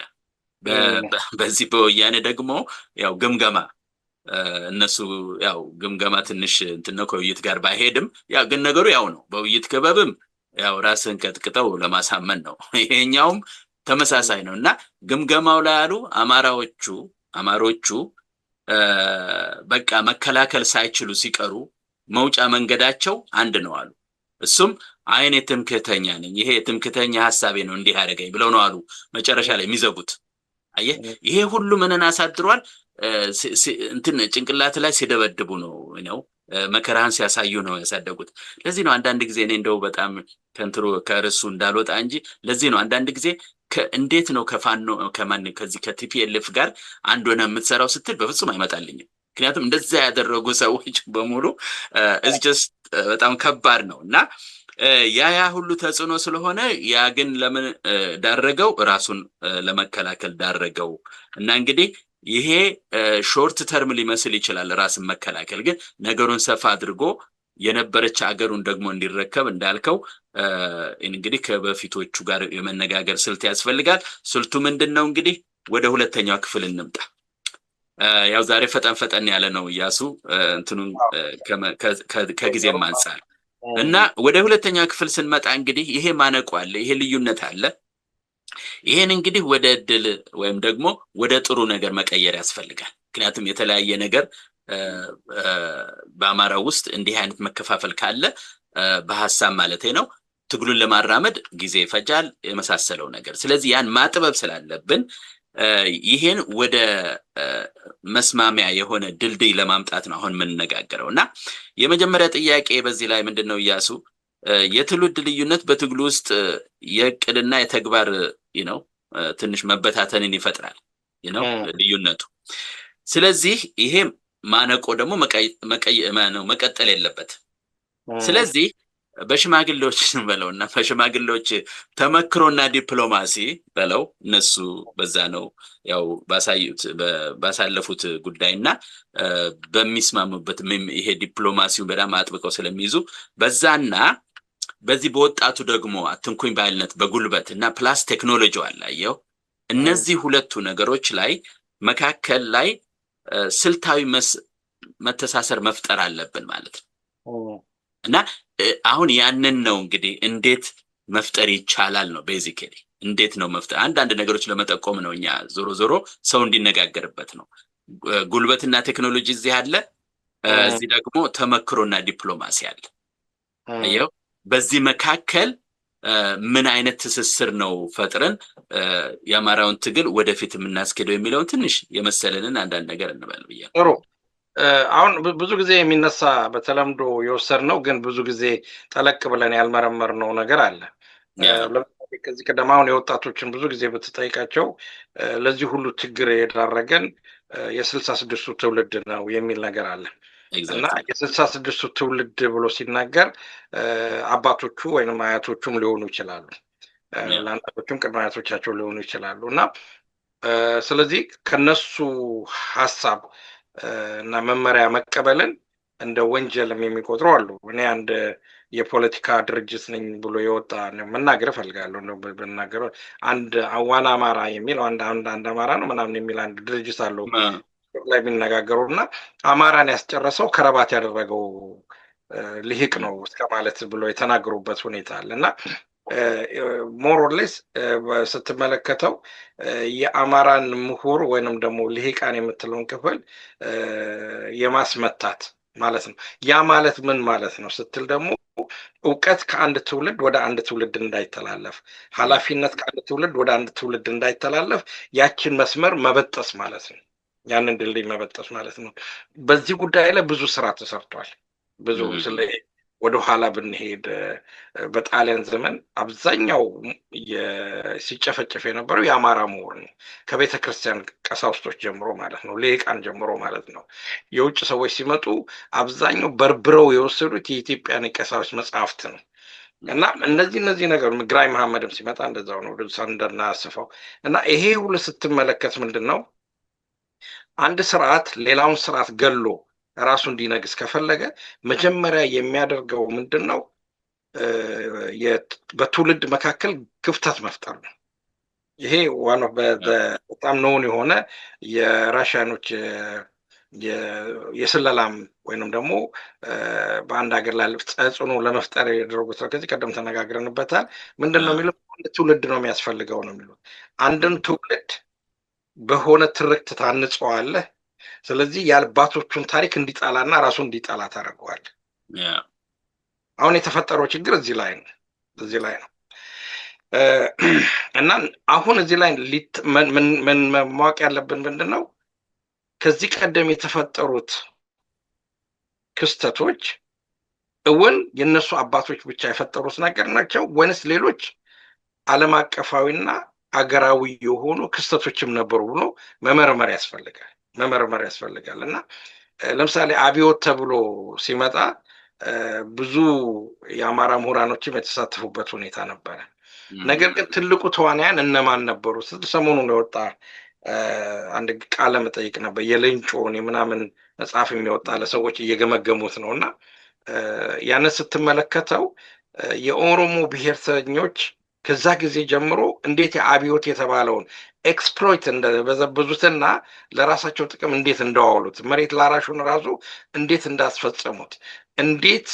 በዚህ በወያኔ ደግሞ ያው ግምገማ እነሱ ያው ግምገማ ትንሽ እንትን ነው ከውይይት ጋር ባይሄድም ያው ግን ነገሩ ያው ነው። በውይይት ክበብም ያው ራስን ቀጥቅጠው ለማሳመን ነው። ይሄኛውም ተመሳሳይ ነው እና ግምገማው ላይ ያሉ አማሮቹ በቃ መከላከል ሳይችሉ ሲቀሩ መውጫ መንገዳቸው አንድ ነው አሉ። እሱም አይኔ ትምክህተኛ ነኝ፣ ይሄ ትምክህተኛ ሐሳቤ ነው እንዲህ ያደረገኝ ብለው ነው አሉ መጨረሻ ላይ የሚዘጉት። አየህ ይሄ ሁሉ ምንን አሳድሯል? እንትን ጭንቅላት ላይ ሲደበድቡ ነው መከራን ሲያሳዩ ነው ያሳደጉት። ለዚህ ነው አንዳንድ ጊዜ እኔ እንደው በጣም ከንትሮ ከርሱ እንዳልወጣ እንጂ ለዚህ ነው አንዳንድ ጊዜ እንዴት ነው ከፋኖ ከዚህ ከቲፒኤልኤፍ ጋር አንድ ሆነ የምትሰራው ስትል በፍጹም አይመጣልኝም። ምክንያቱም እንደዛ ያደረጉ ሰዎች በሙሉ ጀስት በጣም ከባድ ነው እና ያ ሁሉ ተጽዕኖ ስለሆነ ያ ግን ለምን ዳረገው? ራሱን ለመከላከል ዳረገው እና እንግዲህ ይሄ ሾርት ተርም ሊመስል ይችላል ራስን መከላከል፣ ግን ነገሩን ሰፋ አድርጎ የነበረች አገሩን ደግሞ እንዲረከብ እንዳልከው እንግዲህ ከበፊቶቹ ጋር የመነጋገር ስልት ያስፈልጋል። ስልቱ ምንድነው? እንግዲህ ወደ ሁለተኛው ክፍል እንምጣ። ያው ዛሬ ፈጠን ያለ ነው እያሱ እንትኑን ከጊዜም አንፃር እና ወደ ሁለተኛ ክፍል ስንመጣ እንግዲህ ይሄ ማነቆ አለ፣ ይሄ ልዩነት አለ። ይሄን እንግዲህ ወደ ድል ወይም ደግሞ ወደ ጥሩ ነገር መቀየር ያስፈልጋል። ምክንያቱም የተለያየ ነገር በአማራው ውስጥ እንዲህ አይነት መከፋፈል ካለ በሐሳብ ማለቴ ነው ትግሉን ለማራመድ ጊዜ ይፈጃል የመሳሰለው ነገር። ስለዚህ ያን ማጥበብ ስላለብን ይሄን ወደ መስማሚያ የሆነ ድልድይ ለማምጣት ነው አሁን የምንነጋገረው። እና የመጀመሪያ ጥያቄ በዚህ ላይ ምንድነው ኢያሱ፣ የትውልድ ልዩነት በትግሉ ውስጥ የዕቅድና የተግባር ነው ትንሽ መበታተንን ይፈጥራል ነው ልዩነቱ። ስለዚህ ይሄ ማነቆ ደግሞ መቀጠል የለበት። ስለዚህ በሽማግሌዎች በለውና በሽማግሌዎች ተመክሮና ዲፕሎማሲ በለው እነሱ በዛ ነው ያው ባሳለፉት ጉዳይና በሚስማሙበት ይሄ ዲፕሎማሲውን በጣም አጥብቀው ስለሚይዙ በዛና በዚህ በወጣቱ ደግሞ አትንኩኝ ባይልነት በጉልበት እና ፕላስ ቴክኖሎጂ አላየው እነዚህ ሁለቱ ነገሮች ላይ መካከል ላይ ስልታዊ መተሳሰር መፍጠር አለብን ማለት ነው። እና አሁን ያንን ነው እንግዲህ እንዴት መፍጠር ይቻላል ነው ቤዚካሊ እንዴት ነው መፍጠር አንዳንድ ነገሮች ለመጠቆም ነው። እኛ ዞሮ ሰው እንዲነጋገርበት ነው። ጉልበትና ቴክኖሎጂ እዚህ አለ፣ እዚህ ደግሞ ተመክሮና ዲፕሎማሲ አለ። አየው በዚህ መካከል ምን አይነት ትስስር ነው ፈጥረን የአማራውን ትግል ወደፊት የምናስኬደው የሚለውን ትንሽ የመሰለንን አንዳንድ ነገር እንበል ብያለሁ። ጥሩ። አሁን ብዙ ጊዜ የሚነሳ በተለምዶ የወሰድነው ግን ብዙ ጊዜ ጠለቅ ብለን ያልመረመርነው ነገር አለ። ከዚህ ቀደም አሁን የወጣቶችን ብዙ ጊዜ ብትጠይቃቸው ለዚህ ሁሉ ችግር የዳረገን የ66ቱ ትውልድ ነው የሚል ነገር አለ። እና የ66ቱ ትውልድ ብሎ ሲናገር አባቶቹ ወይንም አያቶቹም ሊሆኑ ይችላሉ፣ ለአንዳንዶቹም ቅድመ አያቶቻቸው ሊሆኑ ይችላሉ። እና ስለዚህ ከነሱ ሀሳብ እና መመሪያ መቀበልን እንደ ወንጀልም የሚቆጥሩ አሉ። እኔ አንድ የፖለቲካ ድርጅት ነኝ ብሎ የወጣ መናገር እፈልጋለሁ ነው ብናገር አንድ አዋና አማራ የሚል አንድ አማራ ነው ምናምን የሚል አንድ ድርጅት አለው ላይ የሚነጋገሩ እና አማራን ያስጨረሰው ከረባት ያደረገው ልሂቅ ነው እስከ ማለት ብሎ የተናገሩበት ሁኔታ አለ። እና ሞሮሌስ ስትመለከተው የአማራን ምሁር ወይንም ደግሞ ልሂቃን የምትለውን ክፍል የማስመታት ማለት ነው። ያ ማለት ምን ማለት ነው ስትል ደግሞ እውቀት ከአንድ ትውልድ ወደ አንድ ትውልድ እንዳይተላለፍ፣ ኃላፊነት ከአንድ ትውልድ ወደ አንድ ትውልድ እንዳይተላለፍ ያችን መስመር መበጠስ ማለት ነው። ያንን ድልድይ መበጠስ ማለት ነው። በዚህ ጉዳይ ላይ ብዙ ስራ ተሰርቷል። ብዙ ወደ ኋላ ብንሄድ በጣሊያን ዘመን አብዛኛው ሲጨፈጨፍ የነበረው የአማራ ምሁር ነው። ከቤተ ክርስቲያን ቀሳውስቶች ጀምሮ ማለት ነው፣ ልሂቃን ጀምሮ ማለት ነው። የውጭ ሰዎች ሲመጡ አብዛኛው በርብረው የወሰዱት የኢትዮጵያን ቀሳውስት መጽሐፍት ነው። እና እነዚህ ነገር ግራኝ መሐመድም ሲመጣ እንደዛው ነው፣ ሳንደርና አስፋው። እና ይሄ ሁሉ ስትመለከት ምንድን ነው አንድ ስርዓት ሌላውን ስርዓት ገሎ ራሱ እንዲነግስ ከፈለገ መጀመሪያ የሚያደርገው ምንድን ነው? በትውልድ መካከል ክፍተት መፍጠር ነው። ይሄ ዋን ኦፍ በጣም ነውን የሆነ የራሽያኖች የስለላም ወይንም ደግሞ በአንድ ሀገር ላይ ተጽዕኖ ለመፍጠር ያደረጉት ከዚህ ቀደም ተነጋግረንበታል። ምንድን ነው የሚሉት? አንድ ትውልድ ነው የሚያስፈልገው ነው የሚሉት። አንድን ትውልድ በሆነ ትርክት ታንጸዋለህ። ስለዚህ የአባቶቹን ታሪክ እንዲጣላና ራሱ እንዲጣላ ታደርገዋል። አሁን የተፈጠረው ችግር እዚህ ላይ ነው። እና አሁን እዚህ ላይ ምን ማወቅ ያለብን ምንድን ነው? ከዚህ ቀደም የተፈጠሩት ክስተቶች እውን የነሱ አባቶች ብቻ የፈጠሩት ነገር ናቸው ወይንስ ሌሎች ዓለም አቀፋዊና አገራዊ የሆኑ ክስተቶችም ነበሩ ብሎ መመርመር ያስፈልጋል። እና ለምሳሌ አብዮት ተብሎ ሲመጣ ብዙ የአማራ ምሁራኖችም የተሳተፉበት ሁኔታ ነበረ። ነገር ግን ትልቁ ተዋናያን እነማን ነበሩ? ሰሞኑን የወጣ አንድ ቃለ መጠይቅ ነበር፣ የሌንጮን የምናምን መጽሐፍ የሚወጣ ለሰዎች እየገመገሙት ነው። እና ያንን ስትመለከተው የኦሮሞ ብሔርተኞች ከዛ ጊዜ ጀምሮ እንዴት የአብዮት የተባለውን ኤክስፕሎይት እንደበዘበዙትና ለራሳቸው ጥቅም እንዴት እንደዋሉት፣ መሬት ላራሹን ራሱ እንዴት እንዳስፈጸሙት፣ እንዴት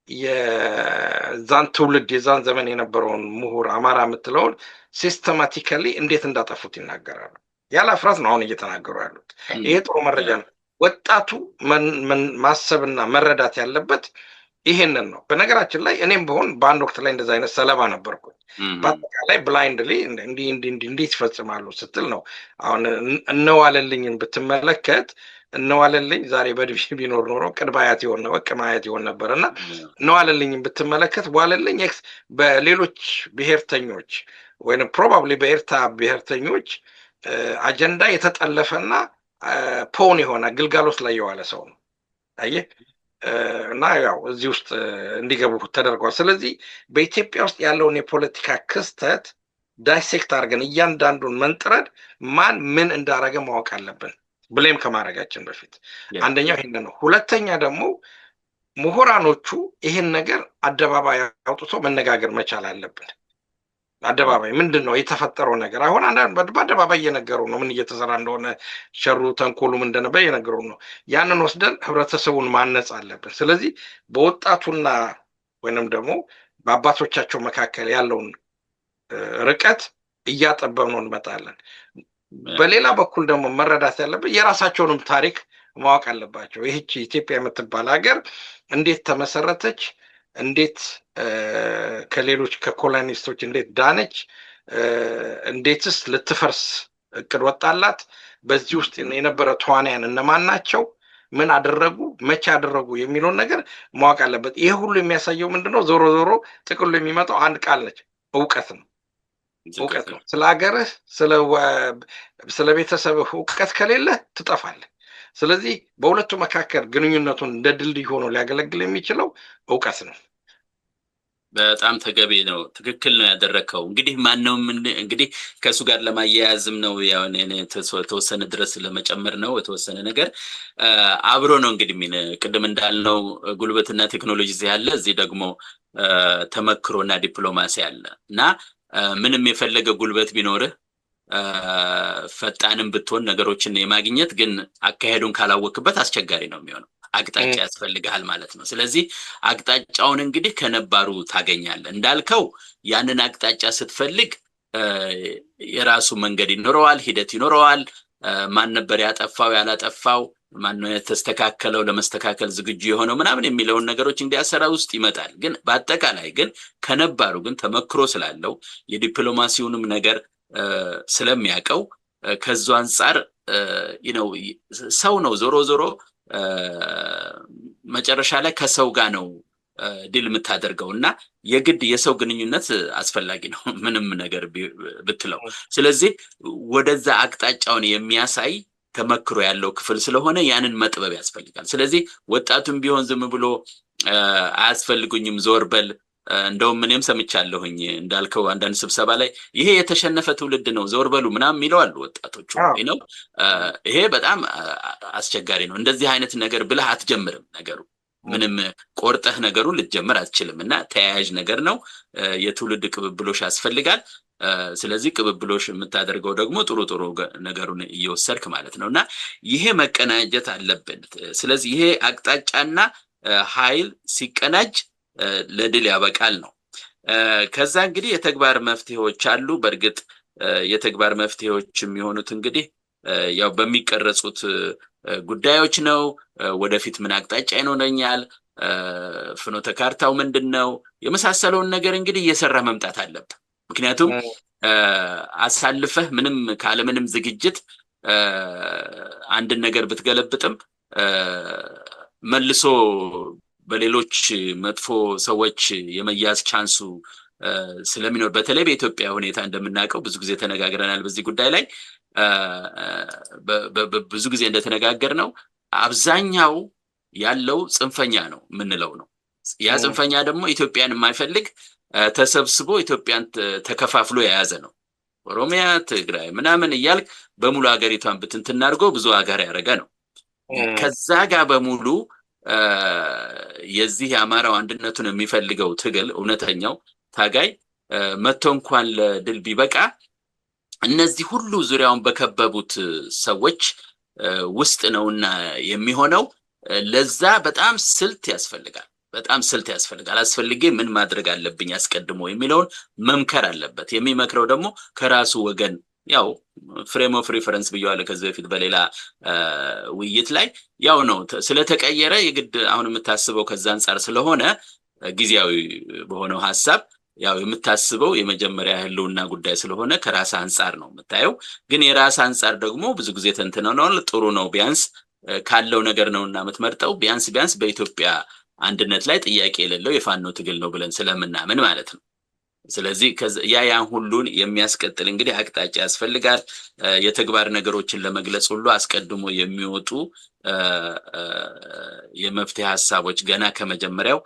የዛን ትውልድ የዛን ዘመን የነበረውን ምሁር አማራ የምትለውን ሲስተማቲካሊ እንዴት እንዳጠፉት ይናገራሉ። ያለ አፍራት ነው አሁን እየተናገሩ ያሉት። ይሄ ጥሩ መረጃ ነው። ወጣቱ ማሰብና መረዳት ያለበት ይሄንን ነው። በነገራችን ላይ እኔም በሆን በአንድ ወቅት ላይ እንደዛ አይነት ሰለባ ነበርኩኝ። በአጠቃላይ ብላይንድሊ እንዴት ይፈጽማሉ ስትል ነው። አሁን እነዋለልኝን ብትመለከት እነዋለልኝ ዛሬ በእድሜ ቢኖር ኖሮ ቅድመ አያት ይሆን ነው ቅድመ አያት ይሆን ነበር እና እነዋለልኝን ብትመለከት ዋለልኝ በሌሎች ብሔርተኞች ወይም ፕሮባብሊ በኤርትራ ብሔርተኞች አጀንዳ የተጠለፈና ፖን የሆነ ግልጋሎት ላይ የዋለ ሰው ነው። አየህ እና ያው እዚህ ውስጥ እንዲገቡ ተደርጓል። ስለዚህ በኢትዮጵያ ውስጥ ያለውን የፖለቲካ ክስተት ዳይሴክት አድርገን እያንዳንዱን መንጥረድ ማን ምን እንዳረገ ማወቅ አለብን፣ ብሌም ከማድረጋችን በፊት። አንደኛው ይሄን ነው። ሁለተኛ ደግሞ ምሁራኖቹ ይሄን ነገር አደባባይ አውጥቶ መነጋገር መቻል አለብን። አደባባይ ምንድን ነው የተፈጠረው ነገር? አሁን አንዳንድ በአደባባይ እየነገሩ ነው ምን እየተሰራ እንደሆነ፣ ሸሩ ተንኮሉ ምን እንደነበር እየነገሩ ነው። ያንን ወስደን ህብረተሰቡን ማነጽ አለብን። ስለዚህ በወጣቱና ወይንም ደግሞ በአባቶቻቸው መካከል ያለውን ርቀት እያጠበብነው እንመጣለን። በሌላ በኩል ደግሞ መረዳት ያለብን የራሳቸውንም ታሪክ ማወቅ አለባቸው። ይህች ኢትዮጵያ የምትባል ሀገር እንዴት ተመሰረተች? እንዴት ከሌሎች ከኮሎኒስቶች እንዴት ዳነች? እንዴትስ ልትፈርስ እቅድ ወጣላት? በዚህ ውስጥ የነበረ ተዋናያን እነማን ናቸው? ምን አደረጉ? መቼ አደረጉ? የሚለውን ነገር ማወቅ አለበት። ይሄ ሁሉ የሚያሳየው ምንድነው? ዞሮ ዞሮ ጥቅሉ የሚመጣው አንድ ቃል ነች፣ እውቀት ነው። እውቀት ነው። ስለ ሀገርህ ስለ ቤተሰብህ እውቀት ከሌለ ትጠፋለህ። ስለዚህ በሁለቱ መካከል ግንኙነቱን እንደ ድልድይ ሆኖ ሊያገለግል የሚችለው እውቀት ነው። በጣም ተገቢ ነው። ትክክል ነው ያደረከው። እንግዲህ ማነው እንግዲህ ከሱ ጋር ለማያያዝም ነው ያው ተወሰነ ድረስ ለመጨመር ነው የተወሰነ ነገር አብሮ ነው። እንግዲህ ቅድም እንዳልነው ጉልበትና ቴክኖሎጂ እዚህ ያለ፣ እዚህ ደግሞ ተመክሮና ዲፕሎማሲ አለ እና ምንም የፈለገ ጉልበት ቢኖርህ ፈጣንም ብትሆን ነገሮችን የማግኘት ግን አካሄዱን ካላወቅበት አስቸጋሪ ነው የሚሆነው። አቅጣጫ ያስፈልጋል ማለት ነው። ስለዚህ አቅጣጫውን እንግዲህ ከነባሩ ታገኛለህ። እንዳልከው ያንን አቅጣጫ ስትፈልግ የራሱ መንገድ ይኖረዋል፣ ሂደት ይኖረዋል። ማን ነበር ያጠፋው ያላጠፋው፣ ማን ነው የተስተካከለው፣ ለመስተካከል ዝግጁ የሆነው ምናምን የሚለውን ነገሮች እንዲያሰራ ውስጥ ይመጣል። ግን በአጠቃላይ ግን ከነባሩ ግን ተመክሮ ስላለው የዲፕሎማሲውንም ነገር ስለሚያውቀው ከዛ አንፃር ሰው ነው ዞሮ ዞሮ መጨረሻ ላይ ከሰው ጋር ነው ድል የምታደርገው እና የግድ የሰው ግንኙነት አስፈላጊ ነው ምንም ነገር ብትለው። ስለዚህ ወደዛ አቅጣጫውን የሚያሳይ ተመክሮ ያለው ክፍል ስለሆነ ያንን መጥበብ ያስፈልጋል። ስለዚህ ወጣቱም ቢሆን ዝም ብሎ አያስፈልጉኝም ዞር በል፣ እንደውም እኔም ሰምቻለሁኝ እንዳልከው አንዳንድ ስብሰባ ላይ ይሄ የተሸነፈ ትውልድ ነው ዞር በሉ ምናምን የሚለው አሉ ወጣቶቹ ነው። ይሄ በጣም አስቸጋሪ ነው። እንደዚህ አይነት ነገር ብለህ አትጀምርም። ነገሩ ምንም ቆርጠህ ነገሩን ልትጀምር አትችልም እና ተያያዥ ነገር ነው። የትውልድ ቅብብሎሽ ያስፈልጋል። ስለዚህ ቅብብሎሽ የምታደርገው ደግሞ ጥሩ ጥሩ ነገሩን እየወሰድክ ማለት ነው እና ይሄ መቀናጀት አለብን። ስለዚህ ይሄ አቅጣጫና ኃይል ሲቀናጅ ለድል ያበቃል ነው። ከዛ እንግዲህ የተግባር መፍትሄዎች አሉ። በእርግጥ የተግባር መፍትሄዎች የሚሆኑት እንግዲህ ያው በሚቀረጹት ጉዳዮች ነው። ወደፊት ምን አቅጣጫ ይኖረኛል፣ ፍኖተ ካርታው ምንድነው፣ የመሳሰለውን ነገር እንግዲህ እየሰራ መምጣት አለብን። ምክንያቱም አሳልፈህ ምንም ካለምንም ዝግጅት አንድን ነገር ብትገለብጥም መልሶ በሌሎች መጥፎ ሰዎች የመያዝ ቻንሱ ስለሚኖር፣ በተለይ በኢትዮጵያ ሁኔታ እንደምናውቀው ብዙ ጊዜ ተነጋግረናል በዚህ ጉዳይ ላይ። ብዙ ጊዜ እንደተነጋገር ነው አብዛኛው ያለው ጽንፈኛ ነው የምንለው ነው። ያ ጽንፈኛ ደግሞ ኢትዮጵያን የማይፈልግ ተሰብስቦ ኢትዮጵያን ተከፋፍሎ የያዘ ነው። ኦሮሚያ፣ ትግራይ ምናምን እያልክ በሙሉ ሀገሪቷን ብትንትን አድርጎ ብዙ ሀገር ያደረገ ነው። ከዛ ጋር በሙሉ የዚህ የአማራው አንድነቱን የሚፈልገው ትግል እውነተኛው ታጋይ መጥቶ እንኳን ለድል ቢበቃ እነዚህ ሁሉ ዙሪያውን በከበቡት ሰዎች ውስጥ ነውና የሚሆነው። ለዛ በጣም ስልት ያስፈልጋል። አስፈልጌ ምን ማድረግ አለብኝ አስቀድሞ የሚለውን መምከር አለበት። የሚመክረው ደግሞ ከራሱ ወገን ያው ፍሬም ኦፍ ሪፈረንስ ብየዋለሁ ከዚህ በፊት በሌላ ውይይት ላይ ያው ነው ስለተቀየረ የግድ አሁን የምታስበው ከዛ አንፃር ስለሆነ ጊዜያዊ በሆነው ሐሳብ ያው የምታስበው የመጀመሪያ ህልውና ጉዳይ ስለሆነ ከራስ አንፃር ነው የምታየው። ግን የራስ አንፃር ደግሞ ብዙ ጊዜ ተንትነው ነው ጥሩ ነው ቢያንስ ካለው ነገር ነውና የምትመርጠው ቢያንስ በኢትዮጵያ አንድነት ላይ ጥያቄ የሌለው የፋኖ ትግል ነው ብለን ስለምናምን ማለት ነው። ስለዚህ ያን ሁሉን የሚያስቀጥል እንግዲህ አቅጣጫ ያስፈልጋል። የተግባር ነገሮችን ለመግለጽ ሁሉ አስቀድሞ የሚወጡ የመፍትሄ ሐሳቦች ገና ከመጀመሪያው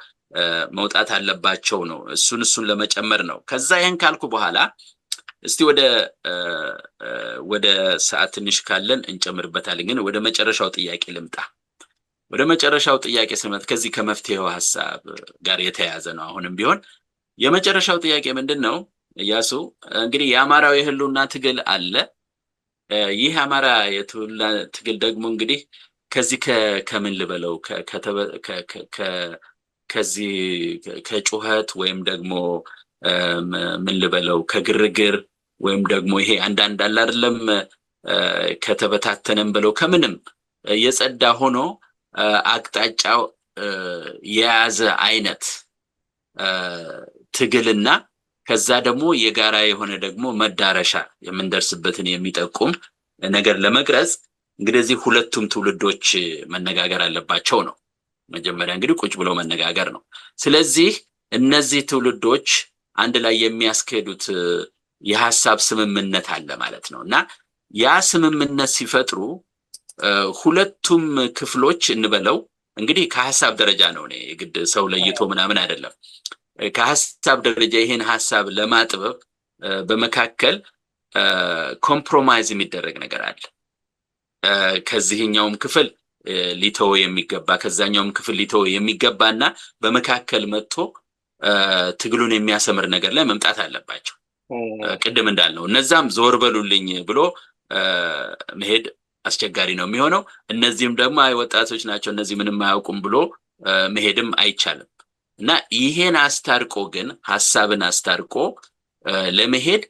መውጣት አለባቸው ነው። እሱን ለመጨመር ነው። ከዛ ይሄን ካልኩ በኋላ እስቲ ወደ ሰዓት ትንሽ ካለን እንጨምርበታለን። ግን ወደ መጨረሻው ጥያቄ ልምጣ። ወደ መጨረሻው ጥያቄ ስመጣ ከዚህ ከመፍትሄው ሐሳብ ጋር የተያያዘ ነው። አሁንም ቢሆን የመጨረሻው ጥያቄ ምንድነው? ኢያሱ እንግዲህ የአማራው የህልውና ትግል አለ። ይህ አማራ የህልውና ትግል ደግሞ እንግዲህ ከዚህ ከምን ልበለው ከዚህ ከጩኸት ወይም ደግሞ ምን ልበለው ከግርግር ወይም ደግሞ ይሄ አንዳንድ አለ አይደለም ከተበታተነም ብለው ከምንም የጸዳ ሆኖ አቅጣጫው የያዘ አይነት ትግልና ከዛ ደግሞ የጋራ የሆነ ደግሞ መዳረሻ የምንደርስበትን የሚጠቁም ነገር ለመቅረጽ እንግዲህ ሁለቱም ትውልዶች መነጋገር አለባቸው ነው። መጀመሪያ እንግዲህ ቁጭ ብለው መነጋገር ነው። ስለዚህ እነዚህ ትውልዶች አንድ ላይ የሚያስኬዱት የሐሳብ ስምምነት አለ ማለት ነው። እና ያ ስምምነት ሲፈጥሩ ሁለቱም ክፍሎች እንበለው እንግዲህ ከሐሳብ ደረጃ ነው። እኔ ግድ ሰው ለይቶ ምናምን አይደለም። ከሐሳብ ደረጃ ይሄን ሐሳብ ለማጥበብ በመካከል ኮምፕሮማይዝ የሚደረግ ነገር አለ። ከዚህኛውም ክፍል ሊተው የሚገባ ከዛኛውም ክፍል ሊተው የሚገባና በመካከል መጥቶ ትግሉን የሚያሰምር ነገር ላይ መምጣት አለባቸው። ቅድም እንዳልነው እነዛም ዞር በሉልኝ ብሎ መሄድ አስቸጋሪ ነው የሚሆነው። እነዚህም ደግሞ አይ ወጣቶች ናቸው እነዚህ ምንም አያውቁም ብሎ መሄድም አይቻልም። እና ይሄን አስታርቆ ግን ሐሳብን አስታርቆ ለመሄድ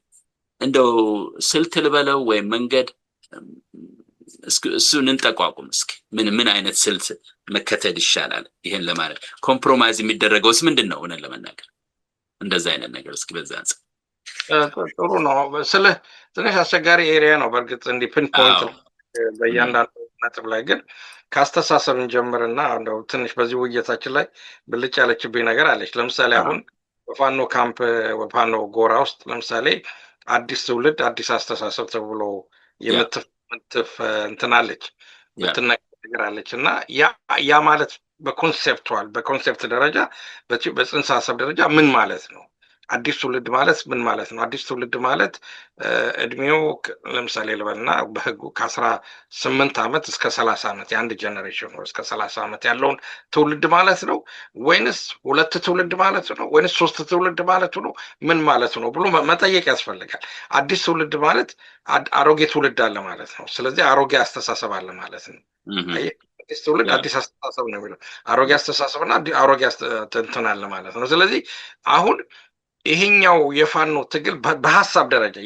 እንደው ስልት ልበለው ወይም መንገድ እሱን እንጠቋቁም እስኪ ምን አይነት ስልት መከተል ይሻላል? ይሄን ለማለት ኮምፕሮማይዝ የሚደረገውስ ምንድነው? ሆነን ለመናገር እንደዛ አይነት ነገር እስኪ በዛ አንፃር ጥሩ ነው። ትንሽ አስቸጋሪ ኤሪያ ነው በእርግጥ እንዲህ ፒን ፖይንት በእያንዳንዱ ነጥብ ላይ ግን ከአስተሳሰብ እንጀምርና እንደው ትንሽ በዚህ ውይይታችን ላይ ብልጭ ያለችብኝ ነገር አለች። ለምሳሌ አሁን በፋኖ ካምፕ በፋኖ ጎራ ውስጥ ለምሳሌ አዲስ ትውልድ አዲስ አስተሳሰብ ተብሎ እንትናለች ምትነገራለች እና ያ ማለት በኮንሴፕት ደረጃ በጽንሰ ሀሳብ ደረጃ ምን ማለት ነው? አዲስ ትውልድ ማለት ምን ማለት ነው? አዲስ ትውልድ ማለት እድሜው ለምሳሌ ልበልና በህጉ ከ18 ዓመት እስከ 30 ዓመት የአንድ ጀነሬሽን ነው እስከ 30 ዓመት ያለውን ትውልድ ማለት ነው ወይንስ ሁለት ትውልድ ማለት ነው ወይንስ ሶስት ትውልድ ማለት ነው? ምን ማለት ነው ብሎ መጠየቅ ያስፈልጋል። አዲስ ትውልድ ማለት አሮጌ ትውልድ አለ ማለት ነው። ስለዚህ አሮጌ አስተሳሰብ አለ ማለት ነው። አዲስ ትውልድ አዲስ አስተሳሰብ ነው የሚለው አሮጌ አስተሳሰብና አሮጌ እንትን አለ ማለት ነው። ስለዚህ አሁን ይሄኛው የፋኖ ትግል በሐሳብ ደረጃ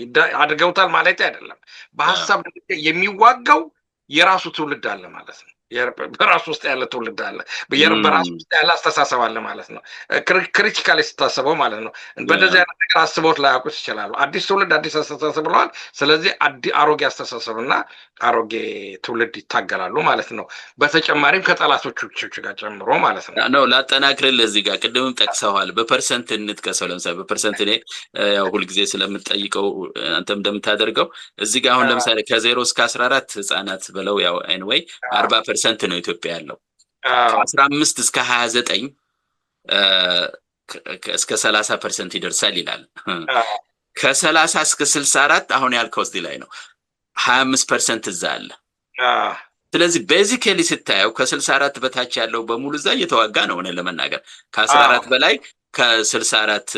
አድርገውታል ማለት አይደለም። በሐሳብ ደረጃ የሚዋጋው የራሱ ትውልድ አለ ማለት ነው። በራሱ ውስጥ ያለ ትውልድ አለ፣ በራሱ ውስጥ ያለ አስተሳሰብ አለ ማለት ነው። ክሪቲካሊ ስታስበው ማለት ነው። በእንደዚህ አይነት ነገር አስበውት ላያውቁት ይችላሉ። አዲስ ትውልድ አዲስ አስተሳሰብ ብለዋል። ስለዚህ አሮጌ አስተሳሰብና አሮጌ ትውልድ ይታገላሉ ማለት ነው። በተጨማሪም ከጠላቶቹ ጋር ጨምሮ ማለት ነው። ላጠናክርልህ እዚህ ጋር ቅድምም ጠቅሰዋል። በፐርሰንት እንጥቀሰው። ለምሳሌ በፐርሰንት እኔ ያው ሁልጊዜ ስለምጠይቀው አንተም እንደምታደርገው እዚህ ጋር አሁን ለምሳሌ ከ0 እስከ 14 ህፃናት ብለው ያው ኤንዌይ 40% ነው ኢትዮጵያ ያለው። 15 እስከ 29 እስከ 30% ይደርሳል ይላል። ከ30 እስከ 64 አሁን ያልከው እዚህ ላይ ነው 25% እዛ አለ። ስለዚህ ቤዚካሊ ስታየው ከ64 በታች ያለው በሙሉ እዛ እየተዋጋ ነው። እኔ ለመናገር ከ14 በላይ ከ64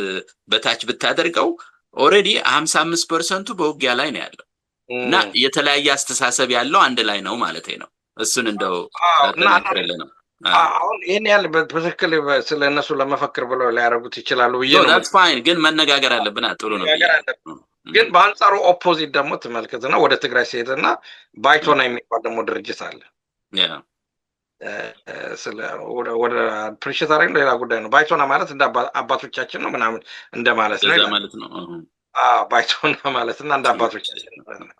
በታች ብታደርገው ኦሬዲ 55% በውጊያ ላይ ነው ያለው እና የተለያየ አስተሳሰብ ያለው አንድ ላይ ነው ማለት ነው። እሱን እንደው ተናክረለ ነው። አሁን ይሄን ያለ በትክክል ስለነሱ ለመፈክር ብለው ሊያደርጉት ይችላሉ ብዬ ነው። that's fine ግን መነጋገር አለብን። ጥሩ ነው። ግን በአንጻሩ ኦፖዚት ደግሞ ተመልከትና ወደ ትግራይ ሲሄድና ባይቶና የሚባል ደግሞ ድርጅት አለ። ስለ ወደ ፕሪሽት አረግ ሌላ ጉዳይ ነው። ባይቶና ማለት እንደ አባቶቻችን ነው ምናምን እንደማለት ነው ማለት ነው። ባይቶና ማለት እና እንደ አባቶቻችን ነው።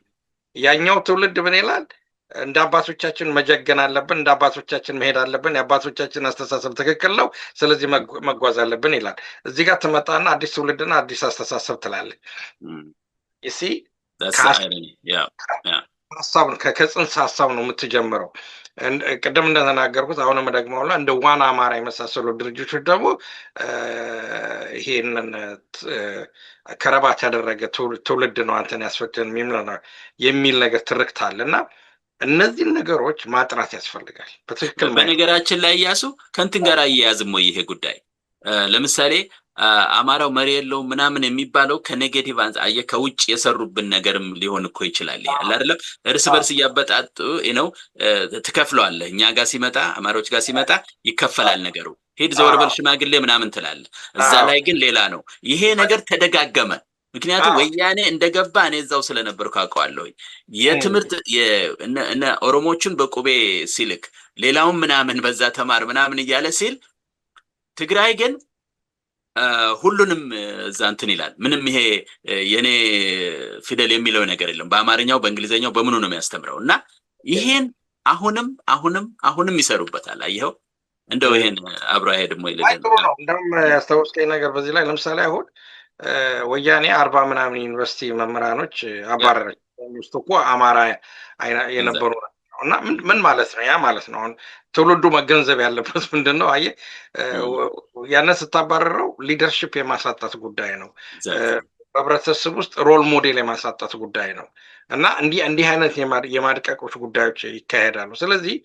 ያኛው ትውልድ ምን ይላል? እንደ አባቶቻችን መጀገን አለብን፣ እንደ አባቶቻችን መሄድ አለብን፣ የአባቶቻችን አስተሳሰብ ትክክል ነው፣ ስለዚህ መጓዝ አለብን ይላል። እዚህ ጋር ትመጣና አዲስ ትውልድና አዲስ አስተሳሰብ ትላለህ። ይሲ ሀሳብ ነው፣ ከጽንሰ ሀሳብ ነው የምትጀምረው። ቅድም እንደተናገርኩት አሁንም ደግሞ እንደ ዋና አማራ የመሳሰሉ ድርጅቶች ደግሞ ይሄንን ከረባት ያደረገ ትውልድ ነው አንተን ያስፈትን የሚል ነገር ትርክት አለ እና እነዚህን ነገሮች ማጥራት ያስፈልጋል። በትክክል በነገራችን ላይ እያሱ ከእንትን ጋር አያያዝም ወይ ይሄ ጉዳይ? ለምሳሌ አማራው መሪ የለውም ምናምን የሚባለው ከኔጌቲቭ አንጻር ከውጭ የሰሩብን ነገርም ሊሆን እኮ ይችላል። ይሄ አይደለም እርስ በርስ እያበጣጡ ነው ትከፍለዋለህ። እኛ ጋር ሲመጣ አማራዎች ጋር ሲመጣ ይከፈላል ነገሩ። ሄድ ዘወር በል ሽማግሌ ምናምን ትላለህ። እዛ ላይ ግን ሌላ ነው። ይሄ ነገር ተደጋገመ። ምክንያቱም ወያኔ እንደገባ እኔ እዛው ስለነበርኩ አውቀዋለሁ። የትምህርት እነ ኦሮሞችን በቁቤ ሲልክ ሌላውን ምናምን በዛ ተማር ምናምን እያለ ሲል ትግራይ ግን ሁሉንም እዛ እንትን ይላል። ምንም ይሄ የኔ ፊደል የሚለው ነገር የለም። በአማርኛው በእንግሊዘኛው በምኑ ነው የሚያስተምረው። እና ይሄን አሁንም ይሰሩበታል። አየኸው? እንደው ይሄን አብሮ አይሄድም ወይ? ጥሩ ነው። እንደውም ያስታወስከኝ ነገር በዚህ ላይ ለምሳሌ አሁን ወያኔ 40 ምናምን ዩኒቨርሲቲ መምህራኖች አባረረች። ውስጥ እኮ አማራ የነበሩ እና ምን ማለት ነው? ያ ማለት ነው አሁን ትውልዱ መገንዘብ ያለበት ምንድን ነው? አየህ ያንን ስታባረረው ሊደርሽፕ የማሳጣት ጉዳይ ነው። በህብረተሰብ ውስጥ ሮል ሞዴል የማሳጣት ጉዳይ ነው። እና እንዲህ አይነት የማድቀቆች ጉዳዮች ይካሄዳሉ። ስለዚህ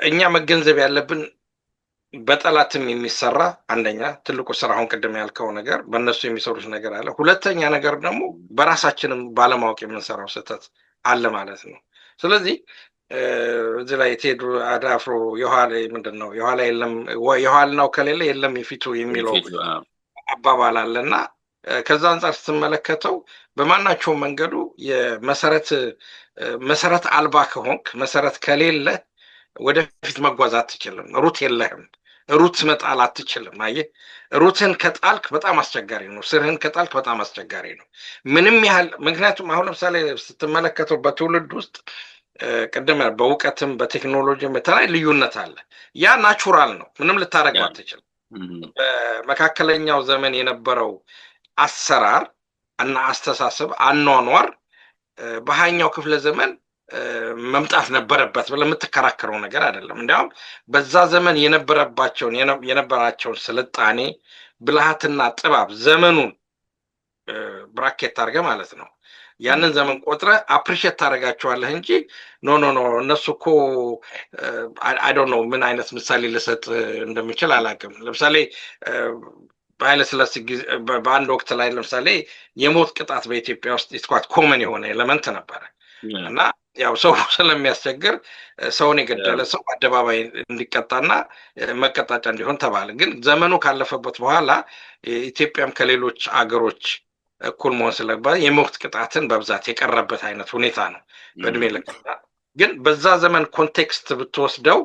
እኛ መገንዘብ ያለብን በጠላትም የሚሰራ አንደኛ ትልቁ ስራ አሁን ቅድም ያልከው ነገር በእነሱ የሚሰሩት ነገር አለ። ሁለተኛ ነገር ደግሞ በራሳችንም ባለማወቅ የምንሰራው ስህተት አለ ማለት ነው። ስለዚህ እዚህ ላይ ቴዱ አዳፍሮ የኋላ ምንድን ነው የኋላ የለም የኋላው ከሌለ የለም የፊቱ የሚለው አባባል አለና ከዛ አንጻር ስትመለከተው በማናቸውም መንገዱ መሰረት አልባ ከሆንክ መሰረት ከሌለ ወደፊት መጓዝ አትችልም። ሩት የለህም። ሩት መጣል አትችልም። አየህ ሩትን ከጣልክ በጣም አስቸጋሪ ነው። ስርህን ከጣልክ በጣም አስቸጋሪ ነው። ምንም ያህል ምክንያቱም አሁን ለምሳሌ ስትመለከተው በትውልድ ውስጥ ቅድም በእውቀትም በቴክኖሎጂም የተለያየ ልዩነት አለ። ያ ናቹራል ነው። ምንም ልታደርገው አትችልም። በመካከለኛው ዘመን የነበረው አሰራር እና አስተሳሰብ አኗኗር በሃያኛው ክፍለ ዘመን መምጣት ነበረበት ብለህ የምትከራከረው ነገር አይደለም። እንዲያውም በዛ ዘመን የነበራቸውን ስልጣኔ ብልሃትና ጥበብ ዘመኑን ብራኬት አድርገህ ማለት ነው ያንን ዘመን ቆጥረህ አፕሪሼት ታደርጋቸዋለህ እንጂ ኖ እነሱ እኮ አይ ዶንት ኖ ምን አይነት ምሳሌ ልሰጥ እንደምችል አላውቅም። ለምሳሌ በኃይለሥላሴ ጊዜ በአንድ ወቅት ላይ ለምሳሌ የሞት ቅጣት በኢትዮጵያ ውስጥ ኢትኳት ኮመን የሆነ ኤሌመንት ነበረ እና ያው ሰው ስለሚያስቸግር ሰውን የገደለ ሰው አደባባይ እንዲቀጣና መቀጣጫ እንዲሆን ተባለ። ግን ዘመኑ ካለፈበት በኋላ ኢትዮጵያም ከሌሎች አገሮች እኩል መሆን ስለባ የሞት ቅጣትን በብዛት የቀረበት አይነት ሁኔታ ነው በእድሜ ልክ። ግን በዛ ዘመን ኮንቴክስት ብትወስደው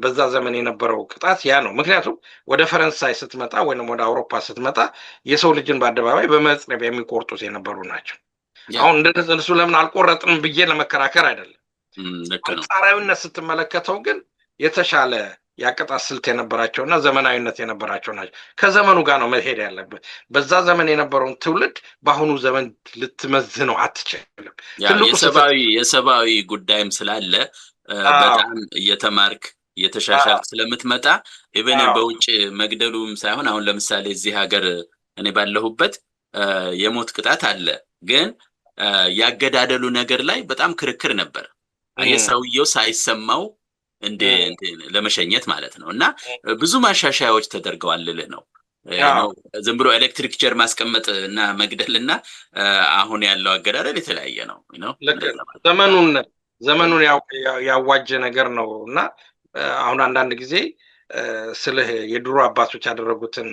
በዛ ዘመን የነበረው ቅጣት ያ ነው። ምክንያቱም ወደ ፈረንሳይ ስትመጣ ወይም ወደ አውሮፓ ስትመጣ የሰው ልጅን በአደባባይ በመጽረብ የሚቆርጡት የነበሩ ናቸው። አሁን እንደነሱ ለምን አልቆረጥንም ብዬ ለመከራከር አይደለም። አንጻራዊነት ስትመለከተው ግን የተሻለ ያቀጣት ስልት የነበራቸውና ዘመናዊነት የነበራቸው ናቸው። ከዘመኑ ጋር ነው መሄድ ያለብን። በዛ ዘመን የነበረውን ትውልድ በአሁኑ ዘመን ልትመዝነው አትችልም። የሰብአዊ ጉዳይም ስላለ በጣም እየተማርክ እየተሻሻልክ ስለምትመጣ ኢቨን በውጭ መግደሉም ሳይሆን አሁን ለምሳሌ እዚህ ሀገር እኔ ባለሁበት የሞት ቅጣት አለ። ግን ያገዳደሉ ነገር ላይ በጣም ክርክር ነበር። የሰውየው ሳይሰማው እንደ ለመሸኘት ማለት ነው። እና ብዙ ማሻሻያዎች ተደርገዋል ልልህ ነው። ዝም ብሎ ኤሌክትሪክ ቸር ማስቀመጥ እና መግደል እና አሁን ያለው አገዳደል የተለያየ ነው። ዘመኑን ያዋጀ ነገር ነው። እና አሁን አንዳንድ ጊዜ ስልህ የድሮ አባቶች ያደረጉትን